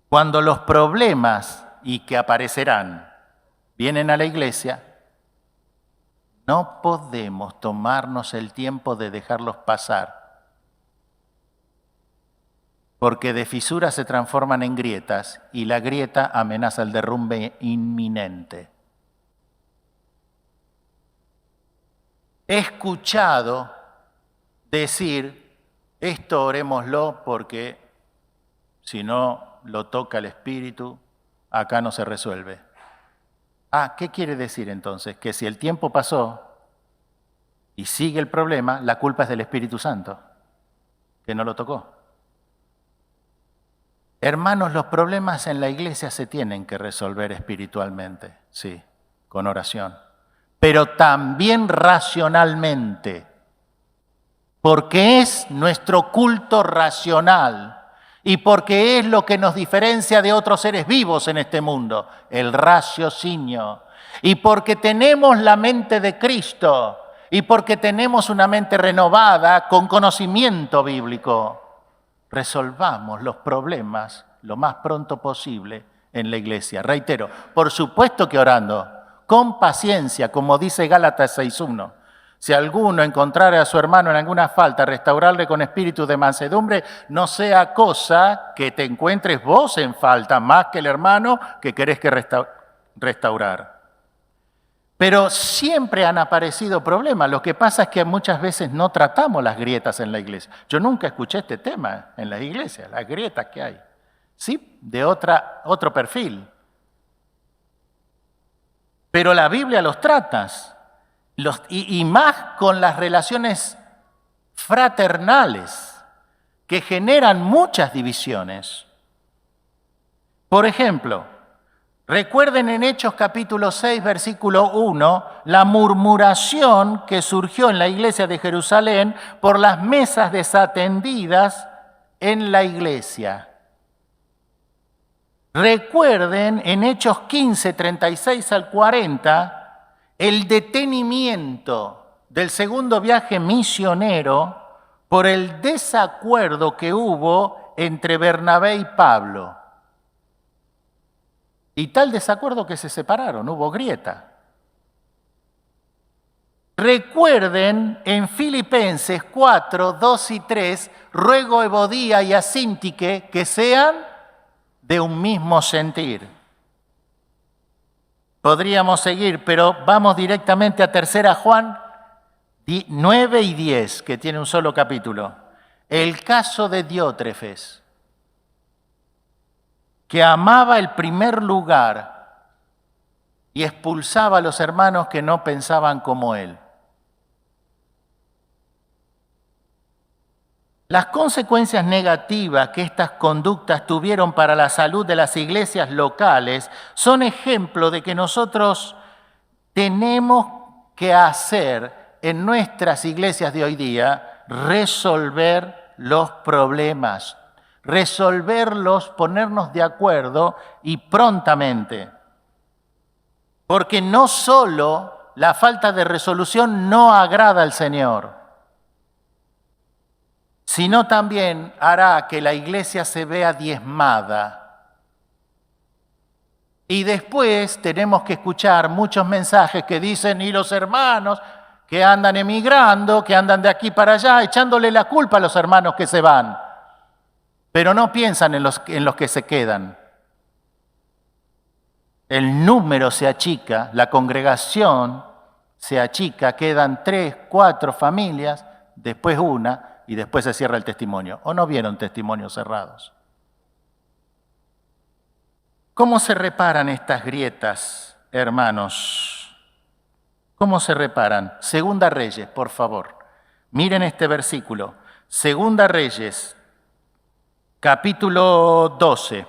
Cuando los problemas, y que aparecerán, vienen a la iglesia, no podemos tomarnos el tiempo de dejarlos pasar, porque de fisuras se transforman en grietas y la grieta amenaza el derrumbe inminente. He escuchado decir, esto orémoslo porque si no lo toca el Espíritu, acá no se resuelve. ¿Qué quiere decir entonces? Que si el tiempo pasó y sigue el problema, la culpa es del Espíritu Santo, que no lo tocó. Hermanos, los problemas en la iglesia se tienen que resolver espiritualmente, sí, con oración, pero también racionalmente, porque es nuestro culto racional y porque es lo que nos diferencia de otros seres vivos en este mundo, el raciocinio, y porque tenemos la mente de Cristo y porque tenemos una mente renovada con conocimiento bíblico. Resolvamos los problemas lo más pronto posible en la iglesia. Reitero, por supuesto que orando, con paciencia, como dice Gálatas 6.1. Si alguno encontrare a su hermano en alguna falta, restaurarle con espíritu de mansedumbre, no sea cosa que te encuentres vos en falta, más que el hermano que querés que restaurar. Pero siempre han aparecido problemas. Lo que pasa es que muchas veces no tratamos las grietas en la iglesia. Yo nunca escuché este tema en las iglesias, las grietas que hay. Sí, de otro perfil. Pero la Biblia los trata. Y más con las relaciones fraternales que generan muchas divisiones. Por ejemplo, recuerden en Hechos capítulo 6, versículo 1, la murmuración que surgió en la iglesia de Jerusalén por las mesas desatendidas en la iglesia. Recuerden en Hechos 15, 36 al 40, el detenimiento del segundo viaje misionero por el desacuerdo que hubo entre Bernabé y Pablo. Y tal desacuerdo que se separaron, hubo grieta. Recuerden en Filipenses 4, 2 y 3, ruego a Evodía y a Síntique que sean de un mismo sentir. Podríamos seguir, pero vamos directamente a 3 Juan 9 y 10, que tiene un solo capítulo. El caso de Diótrefes, que amaba el primer lugar y expulsaba a los hermanos que no pensaban como él. Las consecuencias negativas que estas conductas tuvieron para la salud de las iglesias locales son ejemplo de que nosotros tenemos que hacer en nuestras iglesias de hoy día, resolver los problemas, resolverlos, ponernos de acuerdo y prontamente. Porque no solo la falta de resolución no agrada al Señor, sino también hará que la iglesia se vea diezmada. Y después tenemos que escuchar muchos mensajes que dicen, y los hermanos que andan emigrando, que andan de aquí para allá, echándole la culpa a los hermanos que se van, pero no piensan en los que se quedan. El número se achica, la congregación se achica, quedan 3, 4 familias, después una, y después se cierra el testimonio. ¿O no vieron testimonios cerrados? ¿Cómo se reparan estas grietas, hermanos? ¿Cómo se reparan? Segunda Reyes, por favor. Miren este versículo. Segunda Reyes, capítulo 12,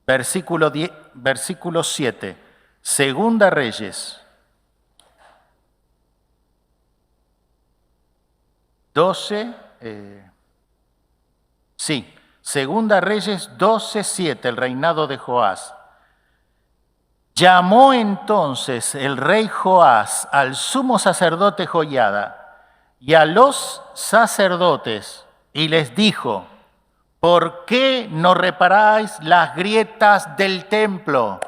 versículo 7. Segunda Reyes 12, Segunda Reyes 12:7, el reinado de Joás. Llamó entonces el rey Joás al sumo sacerdote Joiada y a los sacerdotes y les dijo, ¿por qué no reparáis las grietas del templo?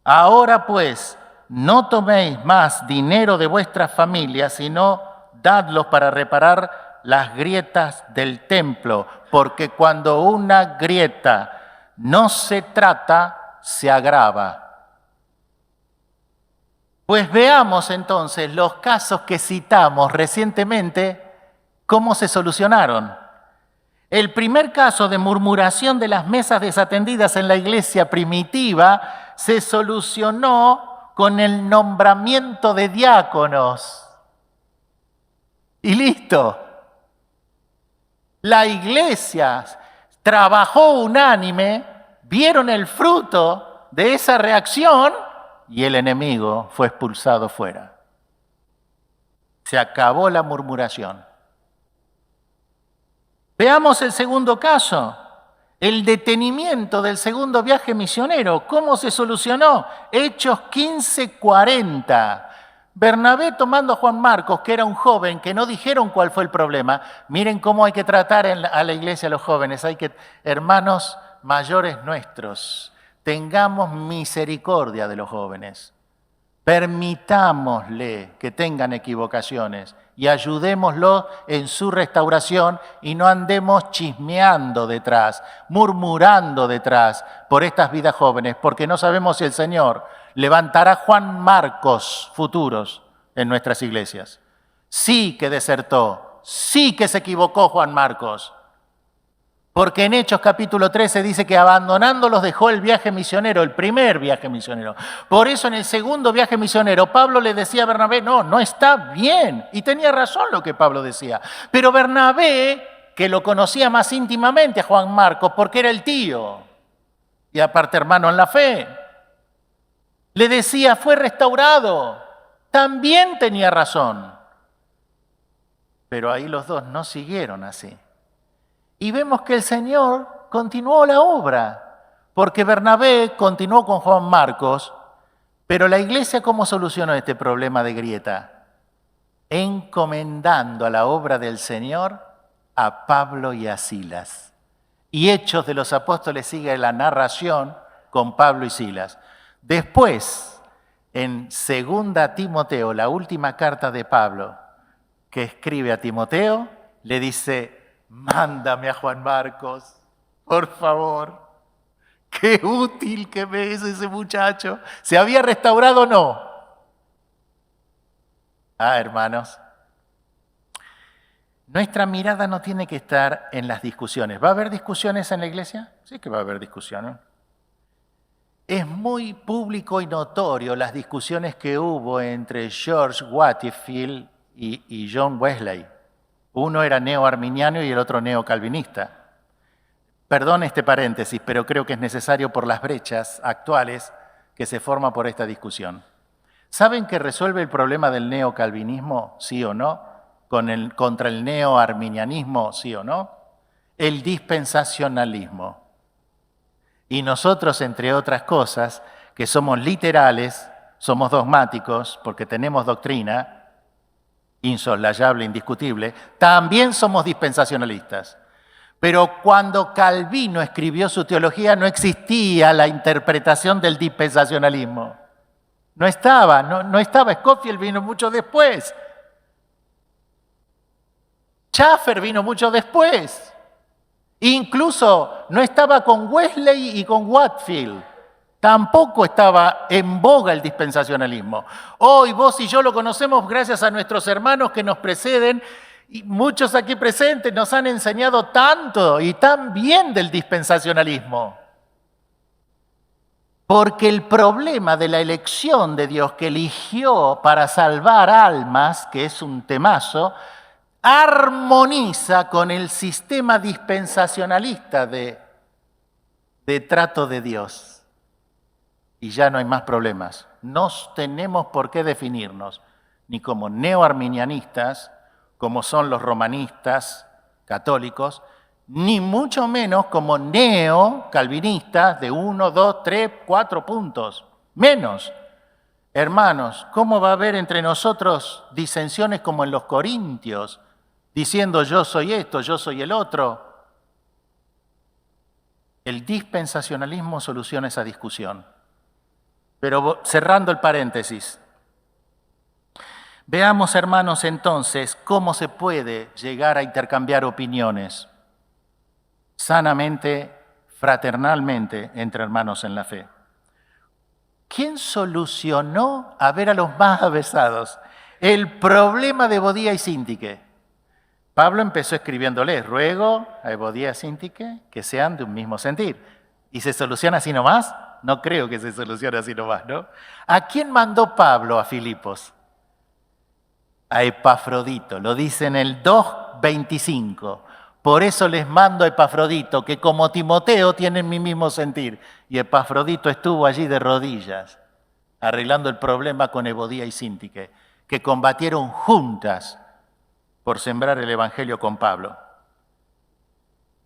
Ahora pues, no toméis más dinero de vuestras familias, sino dadlos para reparar las grietas del templo, porque cuando una grieta no se trata, se agrava. Pues veamos entonces los casos que citamos recientemente, cómo se solucionaron. El primer caso de murmuración de las mesas desatendidas en la iglesia primitiva se solucionó con el nombramiento de diáconos. Y listo. La iglesia trabajó unánime, vieron el fruto de esa reacción y el enemigo fue expulsado fuera. Se acabó la murmuración. Veamos el segundo caso, el detenimiento del segundo viaje misionero. ¿Cómo se solucionó? Hechos 15:40. Bernabé tomando a Juan Marcos, que era un joven, que no dijeron cuál fue el problema. Miren cómo hay que tratar a la iglesia a los jóvenes. Hermanos mayores nuestros, tengamos misericordia de los jóvenes. Permitámosle que tengan equivocaciones y ayudémoslos en su restauración y no andemos chismeando detrás, murmurando detrás por estas vidas jóvenes, porque no sabemos si el Señor levantará Juan Marcos futuros en nuestras iglesias. Sí que desertó, sí que se equivocó Juan Marcos, porque en Hechos capítulo 13 dice que abandonándolos dejó el viaje misionero, el primer viaje misionero. Por eso en el segundo viaje misionero Pablo le decía a Bernabé, no está bien. Y tenía razón lo que Pablo decía. Pero Bernabé, que lo conocía más íntimamente a Juan Marcos porque era el tío, y aparte hermano en la fe, le decía, fue restaurado. También tenía razón. Pero ahí los dos no siguieron así. Y vemos que el Señor continuó la obra, porque Bernabé continuó con Juan Marcos, pero la iglesia, ¿cómo solucionó este problema de grieta? Encomendando a la obra del Señor a Pablo y a Silas. Y Hechos de los Apóstoles sigue la narración con Pablo y Silas. Después, en 2 Timoteo, la última carta de Pablo que escribe a Timoteo, le dice, mándame a Juan Marcos, por favor. Qué útil que me es ese muchacho. ¿Se había restaurado o no? Hermanos, nuestra mirada no tiene que estar en las discusiones. ¿Va a haber discusiones en la iglesia? Sí que va a haber discusiones. Es muy público y notorio las discusiones que hubo entre George Whitefield y John Wesley. Uno era neo-arminiano y el otro neo-calvinista. Perdón este paréntesis, pero creo que es necesario por las brechas actuales que se forman por esta discusión. ¿Saben que resuelve el problema del neocalvinismo, sí o no? Contra el neoarminianismo, sí o no? El dispensacionalismo. Y nosotros, entre otras cosas, que somos literales, somos dogmáticos, porque tenemos doctrina, insoslayable, indiscutible, también somos dispensacionalistas. Pero cuando Calvino escribió su teología no existía la interpretación del dispensacionalismo. No estaba. Scofield vino mucho después. Schaffer vino mucho después. Incluso no estaba con Wesley y con Whitefield. Tampoco estaba en boga el dispensacionalismo. Hoy vos y yo lo conocemos gracias a nuestros hermanos que nos preceden. Y muchos aquí presentes nos han enseñado tanto y tan bien del dispensacionalismo. Porque el problema de la elección de Dios que eligió para salvar almas, que es un temazo, armoniza con el sistema dispensacionalista de trato de Dios. Y ya no hay más problemas. No tenemos por qué definirnos ni como neoarminianistas, como son los romanistas católicos, ni mucho menos como neo-calvinistas de 1, 2, 3, 4 puntos. Menos. Hermanos, ¿cómo va a haber entre nosotros disensiones como en los Corintios, diciendo yo soy esto, yo soy el otro? El dispensacionalismo soluciona esa discusión. Pero cerrando el paréntesis, veamos, hermanos, entonces, cómo se puede llegar a intercambiar opiniones sanamente, fraternalmente, entre hermanos en la fe. ¿Quién solucionó, a ver a los más avesados, el problema de Ebodía y Síntique? Pablo empezó escribiéndoles, ruego a Ebodía y Síntique que sean de un mismo sentir. ¿Y se soluciona así nomás? No creo que se solucione así nomás, ¿no? ¿A quién mandó Pablo a Filipos? A Epafrodito, lo dice en el 2:25. Por eso les mando a Epafrodito, que como Timoteo tienen mi mismo sentir. Y Epafrodito estuvo allí de rodillas, arreglando el problema con Ebodía y Síntique, que combatieron juntas por sembrar el evangelio con Pablo.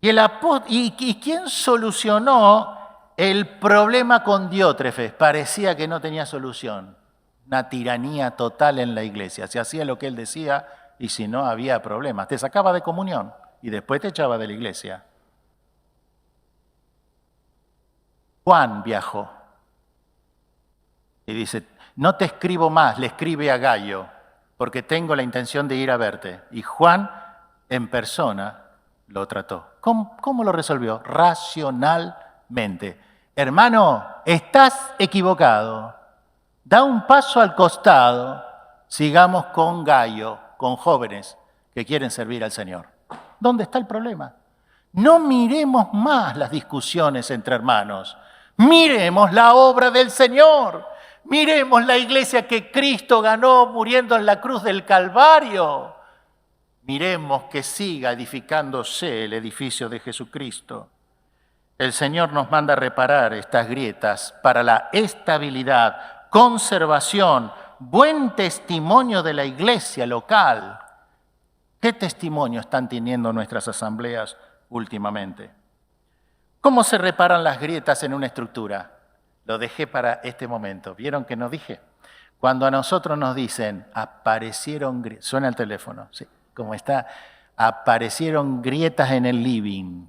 ¿Y quién solucionó el problema con Diótrefes? Parecía que no tenía solución. Una tiranía total en la iglesia. Se hacía lo que él decía y si no había problemas. Te sacaba de comunión y después te echaba de la iglesia. Juan viajó y dice, no te escribo más, le escribe a Gayo, porque tengo la intención de ir a verte. Y Juan en persona lo trató. ¿Cómo lo resolvió? Racionalmente. Hermano, estás equivocado. Da un paso al costado. Sigamos con Gayo, con jóvenes que quieren servir al Señor. ¿Dónde está el problema? No miremos más las discusiones entre hermanos. Miremos la obra del Señor. Miremos la iglesia que Cristo ganó muriendo en la cruz del Calvario. Miremos que siga edificándose el edificio de Jesucristo. El Señor nos manda a reparar estas grietas para la estabilidad, conservación, buen testimonio de la iglesia local. ¿Qué testimonio están teniendo nuestras asambleas últimamente? ¿Cómo se reparan las grietas en una estructura? Lo dejé para este momento. ¿Vieron que no dije? Cuando a nosotros nos dicen, aparecieron grietas, suena el teléfono, ¿sí? ¿Cómo está? Aparecieron grietas en el living.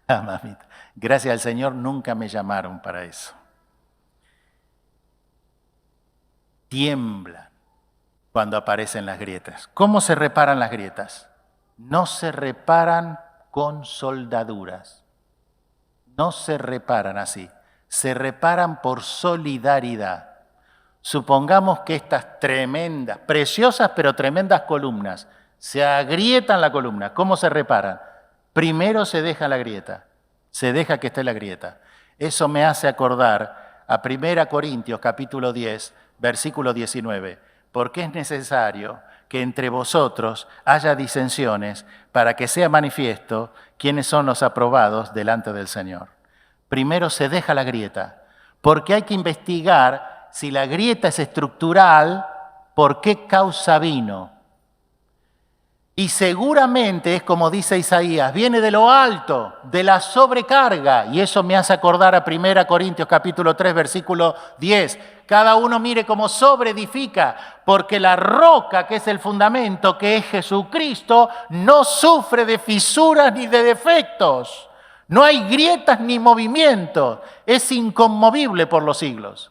Ah, mamita. Gracias al Señor nunca me llamaron para eso. Tiemblan cuando aparecen las grietas. ¿Cómo se reparan las grietas? No se reparan con soldaduras. No se reparan así. Se reparan por solidaridad. Supongamos que estas tremendas, preciosas pero tremendas columnas, se agrietan la columna. ¿Cómo se reparan? Primero se deja la grieta. Se deja que esté la grieta. Eso me hace acordar a 1 Corintios capítulo 10, versículo 19. Porque es necesario que entre vosotros haya disensiones para que sea manifiesto quiénes son los aprobados delante del Señor. Primero se deja la grieta, porque hay que investigar si la grieta es estructural, por qué causa vino. Y seguramente es como dice Isaías, viene de lo alto, de la sobrecarga. Y eso me hace acordar a 1 Corintios capítulo 3, versículo 10. Cada uno mire cómo sobreedifica, porque la roca que es el fundamento, que es Jesucristo, no sufre de fisuras ni de defectos. No hay grietas ni movimientos. Es inconmovible por los siglos.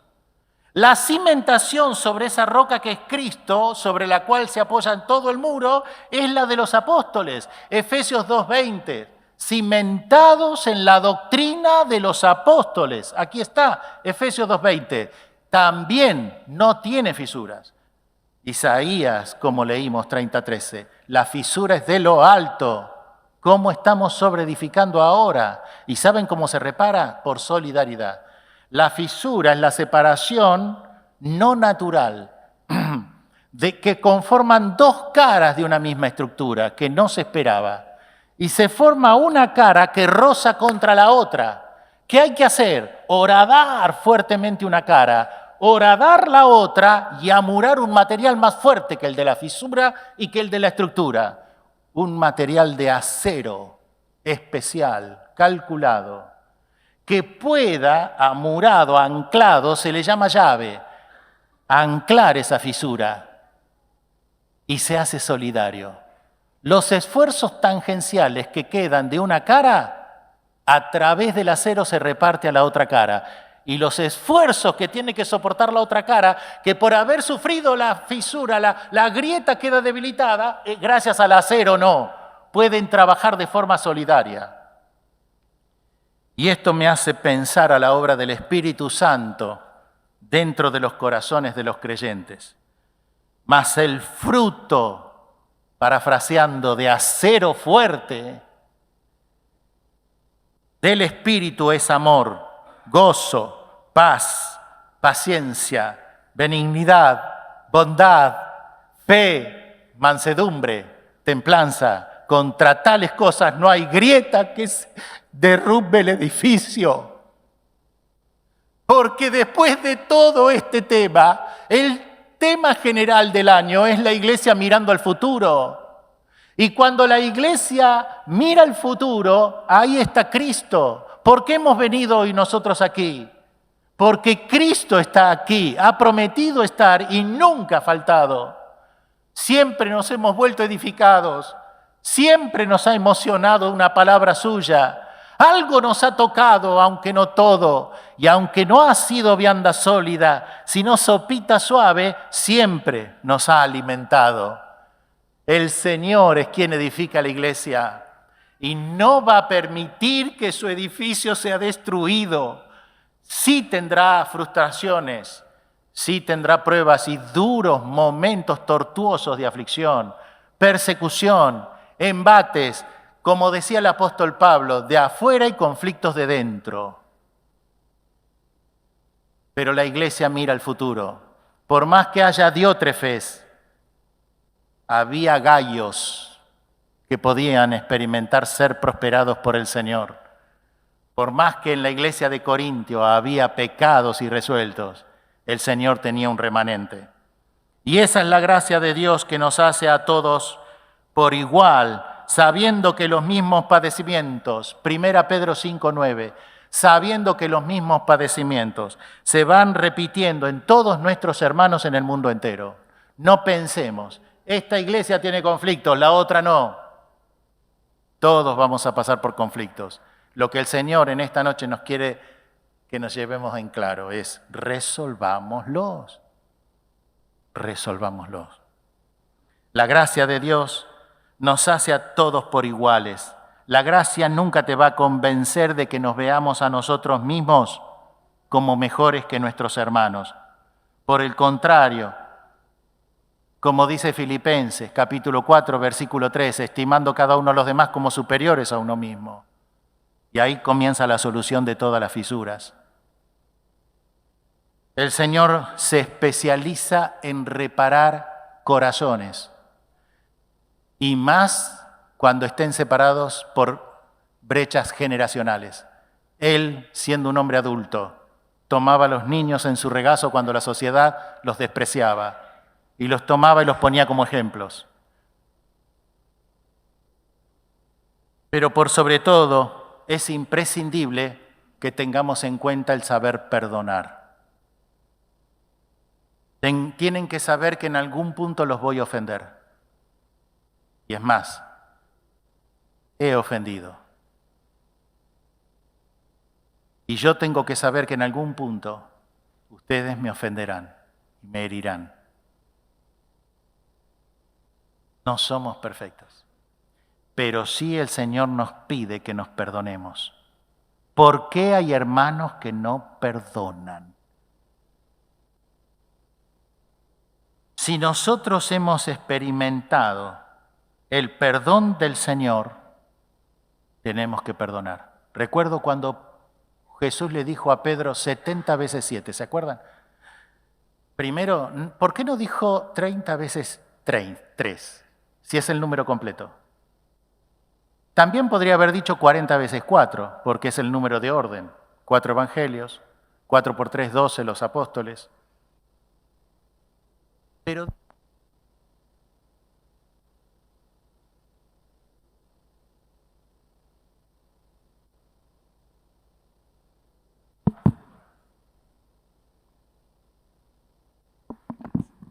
La cimentación sobre esa roca que es Cristo, sobre la cual se apoya en todo el muro, es la de los apóstoles. Efesios 2:20, cimentados en la doctrina de los apóstoles. Aquí está, Efesios 2:20. También no tiene fisuras. Isaías, como leímos 30:13, la fisura es de lo alto. ¿Cómo estamos sobreedificando ahora? ¿Y saben cómo se repara? Por solidaridad. La fisura es la separación no natural, de que conforman dos caras de una misma estructura que no se esperaba. Y se forma una cara que roza contra la otra. ¿Qué hay que hacer? Horadar fuertemente una cara, horadar la otra y amurar un material más fuerte que el de la fisura y que el de la estructura. Un material de acero especial, calculado, que pueda, amurado, anclado, se le llama llave, anclar esa fisura y se hace solidario. Los esfuerzos tangenciales que quedan de una cara, a través del acero se reparte a la otra cara. Y los esfuerzos que tiene que soportar la otra cara, que por haber sufrido la fisura, la grieta queda debilitada, gracias al acero no, pueden trabajar de forma solidaria. Y esto me hace pensar a la obra del Espíritu Santo dentro de los corazones de los creyentes. Mas el fruto, parafraseando, de acero fuerte del Espíritu es amor, gozo, paz, paciencia, benignidad, bondad, fe, mansedumbre, templanza. Contra tales cosas no hay grieta que derrumbe el edificio. Porque después de todo este tema, el tema general del año es la iglesia mirando al futuro. Y cuando la iglesia mira al futuro, ahí está Cristo. ¿Por qué hemos venido hoy nosotros aquí? Porque Cristo está aquí, ha prometido estar y nunca ha faltado. Siempre nos hemos vuelto edificados. Siempre nos ha emocionado una palabra suya. Algo nos ha tocado, aunque no todo. Y aunque no ha sido vianda sólida, sino sopita suave, siempre nos ha alimentado. El Señor es quien edifica la iglesia y no va a permitir que su edificio sea destruido. Sí tendrá frustraciones, sí tendrá pruebas y duros momentos tortuosos de aflicción, persecución, embates, como decía el apóstol Pablo, de afuera y conflictos de dentro. Pero la iglesia mira al futuro. Por más que haya diótrefes, había Gaios que podían experimentar ser prosperados por el Señor. Por más que en la iglesia de Corintio había pecados irresueltos, el Señor tenía un remanente. Y esa es la gracia de Dios que nos hace a todos por igual sabiendo que los mismos padecimientos, 1 Pedro 5:9, sabiendo que los mismos padecimientos se van repitiendo en todos nuestros hermanos en el mundo entero. No pensemos, esta iglesia tiene conflictos, la otra no. Todos vamos a pasar por conflictos. Lo que el Señor en esta noche nos quiere que nos llevemos en claro es resolvámoslos. Resolvámoslos. La gracia de Dios nos hace a todos por iguales. La gracia nunca te va a convencer de que nos veamos a nosotros mismos como mejores que nuestros hermanos. Por el contrario, como dice Filipenses, capítulo 4, versículo 3, estimando cada uno a los demás como superiores a uno mismo. Y ahí comienza la solución de todas las fisuras. El Señor se especializa en reparar corazones. Y más cuando estén separados por brechas generacionales. Él, siendo un hombre adulto, tomaba a los niños en su regazo cuando la sociedad los despreciaba y los tomaba y los ponía como ejemplos. Pero por sobre todo, es imprescindible que tengamos en cuenta el saber perdonar. Tienen que saber que en algún punto los voy a ofender. Y es más, he ofendido. Y yo tengo que saber que en algún punto ustedes me ofenderán y me herirán. No somos perfectos, pero sí el Señor nos pide que nos perdonemos. ¿Por qué hay hermanos que no perdonan? Si nosotros hemos experimentado el perdón del Señor, tenemos que perdonar. Recuerdo cuando Jesús le dijo a Pedro 70 veces 7, ¿se acuerdan? Primero, ¿por qué no dijo 30 veces 3, si es el número completo? También podría haber dicho 40 veces 4, porque es el número de orden. 4 evangelios, 4 por 3, 12 los apóstoles. Pero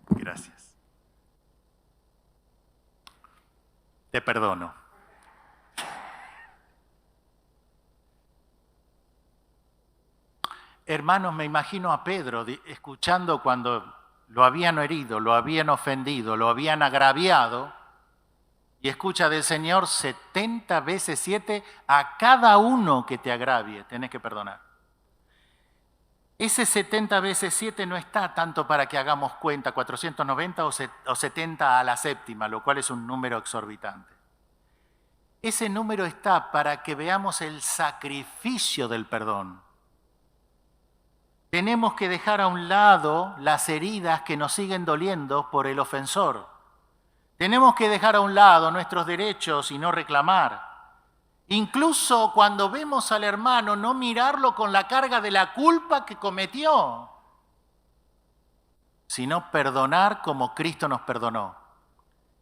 gracias. Te perdono. Hermanos, me imagino a Pedro escuchando cuando lo habían herido, lo habían ofendido, lo habían agraviado, y escucha del Señor 70 veces 7, a cada uno que te agravie, tenés que perdonar. Ese 70 veces 7 no está tanto para que hagamos cuenta, 490 o 70 a la séptima, lo cual es un número exorbitante. Ese número está para que veamos el sacrificio del perdón. Tenemos que dejar a un lado las heridas que nos siguen doliendo por el ofensor. Tenemos que dejar a un lado nuestros derechos y no reclamar. Incluso cuando vemos al hermano, no mirarlo con la carga de la culpa que cometió, sino perdonar como Cristo nos perdonó.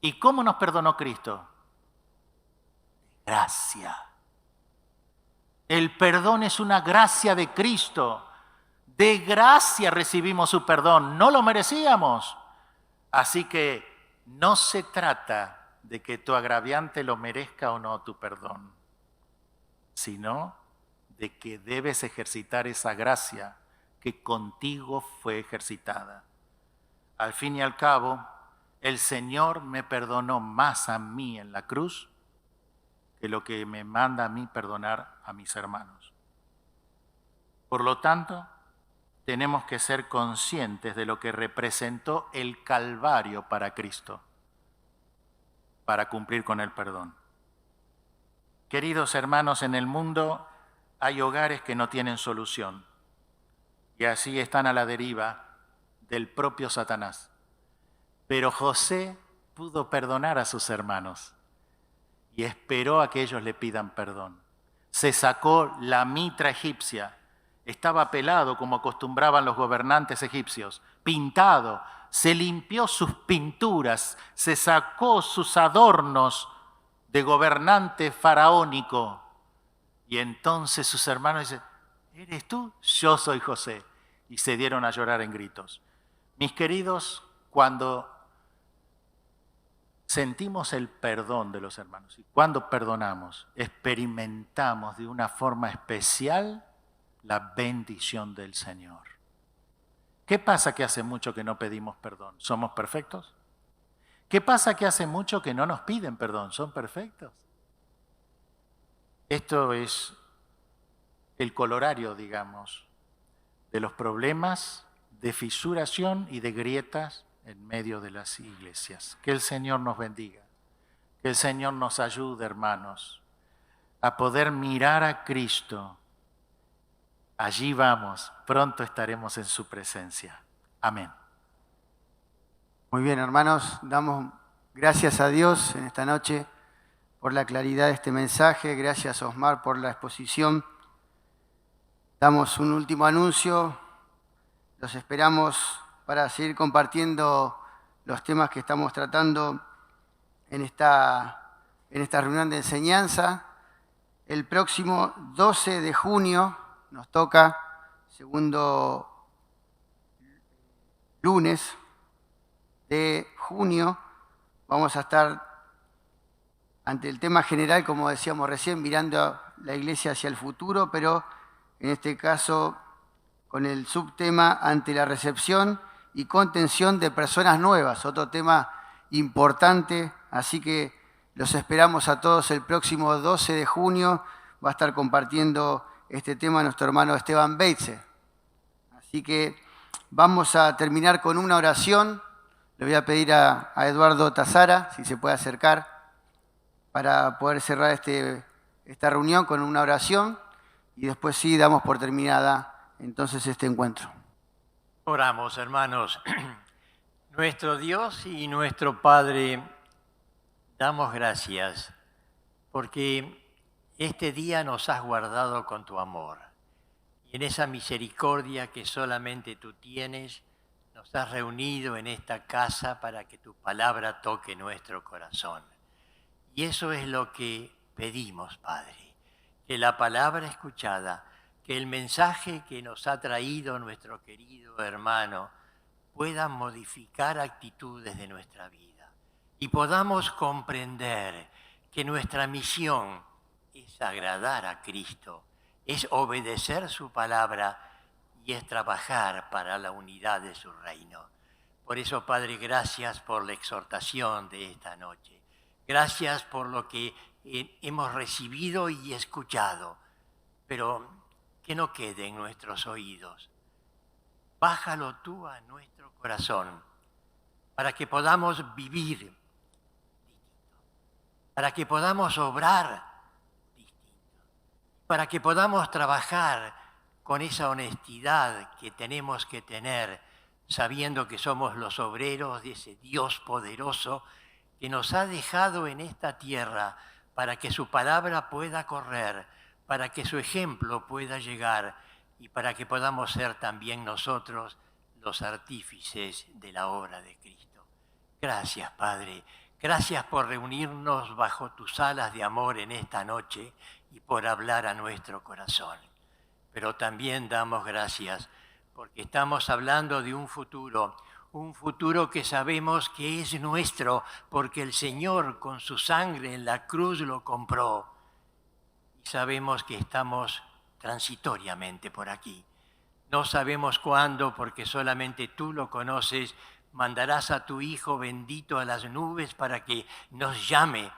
¿Y cómo nos perdonó Cristo? Gracia. El perdón es una gracia de Cristo. De gracia recibimos su perdón, no lo merecíamos. Así que no se trata de que tu agraviante lo merezca o no tu perdón, sino de que debes ejercitar esa gracia que contigo fue ejercitada. Al fin y al cabo, el Señor me perdonó más a mí en la cruz que lo que me manda a mí perdonar a mis hermanos. Por lo tanto, tenemos que ser conscientes de lo que representó el Calvario para Cristo, para cumplir con el perdón. Queridos hermanos, en el mundo hay hogares que no tienen solución y así están a la deriva del propio Satanás. Pero José pudo perdonar a sus hermanos y esperó a que ellos le pidan perdón. Se sacó la mitra egipcia. Estaba pelado como acostumbraban los gobernantes egipcios, pintado, se limpió sus pinturas, se sacó sus adornos de gobernante faraónico. Y entonces sus hermanos dicen, ¿eres tú? Yo soy José. Y se dieron a llorar en gritos. Mis queridos, cuando sentimos el perdón de los hermanos y cuando perdonamos, experimentamos de una forma especial la bendición del Señor. ¿Qué pasa que hace mucho que no pedimos perdón? ¿Somos perfectos? ¿Qué pasa que hace mucho que no nos piden perdón? ¿Son perfectos? Esto es el colorario, digamos, de los problemas de fisuración y de grietas en medio de las iglesias. Que el Señor nos bendiga, que el Señor nos ayude, hermanos, a poder mirar a Cristo. Allí vamos, pronto estaremos en su presencia. Amén. Muy bien, hermanos, damos gracias a Dios en esta noche por la claridad de este mensaje. Gracias, Osmar, por la exposición. Damos un último anuncio. Los esperamos para seguir compartiendo los temas que estamos tratando en esta reunión de enseñanza. El próximo 12 de junio nos toca, segundo lunes de junio, vamos a estar ante el tema general, como decíamos recién, mirando la iglesia hacia el futuro, pero en este caso con el subtema ante la recepción y contención de personas nuevas, otro tema importante, así que los esperamos a todos el próximo 12 de junio, va a estar compartiendo este tema nuestro hermano Esteban Beitze. Así que vamos a terminar con una oración. Le voy a pedir a Eduardo Tazara, si se puede acercar, para poder cerrar esta reunión con una oración y después sí damos por terminada entonces este encuentro. Oramos, hermanos. Nuestro Dios y nuestro Padre, damos gracias porque este día nos has guardado con tu amor. Y en esa misericordia que solamente tú tienes, nos has reunido en esta casa para que tu palabra toque nuestro corazón. Y eso es lo que pedimos, Padre, que la palabra escuchada, que el mensaje que nos ha traído nuestro querido hermano pueda modificar actitudes de nuestra vida y podamos comprender que nuestra misión es agradar a Cristo, es obedecer su palabra y es trabajar para la unidad de su reino. Por eso, Padre, gracias por la exhortación de esta noche. Gracias por lo que hemos recibido y escuchado, pero que no quede en nuestros oídos. Bájalo tú a nuestro corazón para que podamos vivir distinto, para que podamos obrar para que podamos trabajar con esa honestidad que tenemos que tener, sabiendo que somos los obreros de ese Dios poderoso que nos ha dejado en esta tierra para que su palabra pueda correr, para que su ejemplo pueda llegar y para que podamos ser también nosotros los artífices de la obra de Cristo. Gracias, Padre. Gracias por reunirnos bajo tus alas de amor en esta noche y por hablar a nuestro corazón. Pero también damos gracias porque estamos hablando de un futuro que sabemos que es nuestro porque el Señor con su sangre en la cruz lo compró. Y sabemos que estamos transitoriamente por aquí. No sabemos cuándo porque solamente tú lo conoces. Mandarás a tu Hijo bendito a las nubes para que nos llame.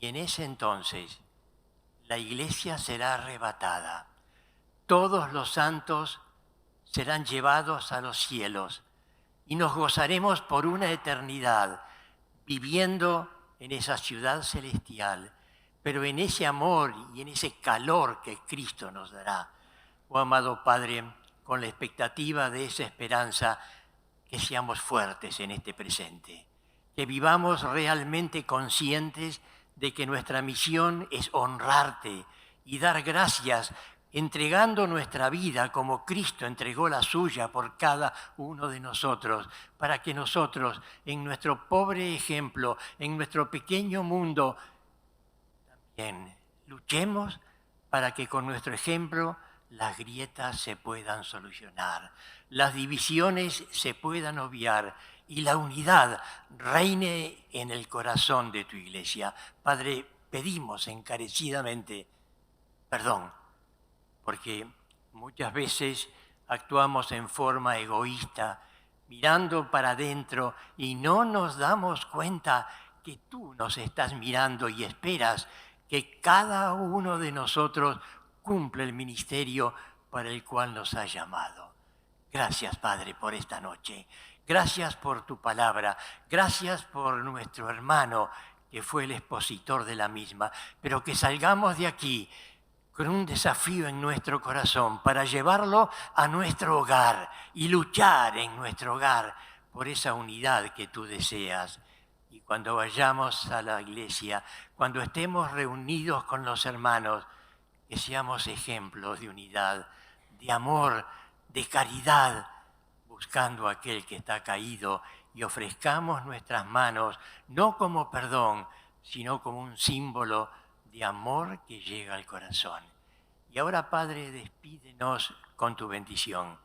Y en ese entonces la iglesia será arrebatada. Todos los santos serán llevados a los cielos y nos gozaremos por una eternidad viviendo en esa ciudad celestial, pero en ese amor y en ese calor que Cristo nos dará. Oh amado Padre, con la expectativa de esa esperanza, que seamos fuertes en este presente, que vivamos realmente conscientes de que nuestra misión es honrarte y dar gracias, entregando nuestra vida como Cristo entregó la suya por cada uno de nosotros, para que nosotros, en nuestro pobre ejemplo, en nuestro pequeño mundo, Bien, luchemos para que con nuestro ejemplo las grietas se puedan solucionar, las divisiones se puedan obviar y la unidad reine en el corazón de tu iglesia. Padre, pedimos encarecidamente perdón, porque muchas veces actuamos en forma egoísta, mirando para adentro y no nos damos cuenta que tú nos estás mirando y esperas que cada uno de nosotros cumpla el ministerio para el cual nos has llamado. Gracias, Padre, por esta noche. Gracias por tu palabra. Gracias por nuestro hermano que fue el expositor de la misma. Pero que salgamos de aquí con un desafío en nuestro corazón para llevarlo a nuestro hogar y luchar en nuestro hogar por esa unidad que tú deseas. Y cuando vayamos a la iglesia, cuando estemos reunidos con los hermanos, que seamos ejemplos de unidad, de amor, de caridad, buscando a aquel que está caído y ofrezcamos nuestras manos, no como perdón, sino como un símbolo de amor que llega al corazón. Y ahora, Padre, despídenos con tu bendición.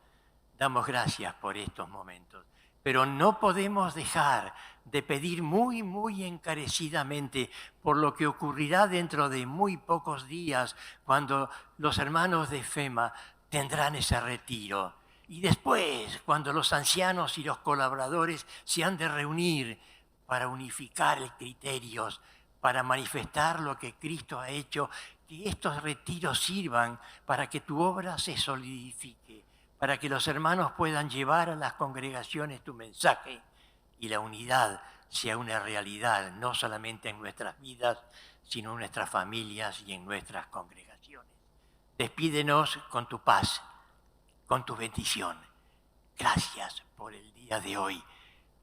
Damos gracias por estos momentos, pero no podemos dejar de pedir muy, muy encarecidamente por lo que ocurrirá dentro de muy pocos días, cuando los hermanos de FEMA tendrán ese retiro. Y después, cuando los ancianos y los colaboradores se han de reunir para unificar criterios, para manifestar lo que Cristo ha hecho, que estos retiros sirvan para que tu obra se solidifique, para que los hermanos puedan llevar a las congregaciones tu mensaje y la unidad sea una realidad, no solamente en nuestras vidas, sino en nuestras familias y en nuestras congregaciones. Despídenos con tu paz, con tu bendición. Gracias por el día de hoy.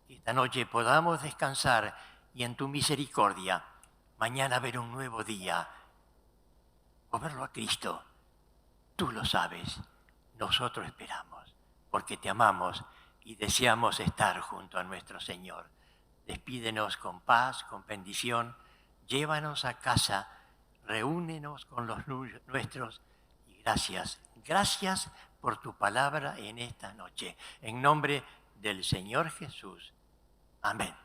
Que esta noche podamos descansar y en tu misericordia mañana ver un nuevo día o verlo a Cristo. Tú lo sabes, nosotros esperamos, porque te amamos y deseamos estar junto a nuestro Señor. Despídenos con paz, con bendición, llévanos a casa, reúnenos con los nuestros y gracias, gracias por tu palabra en esta noche. En nombre del Señor Jesús. Amén.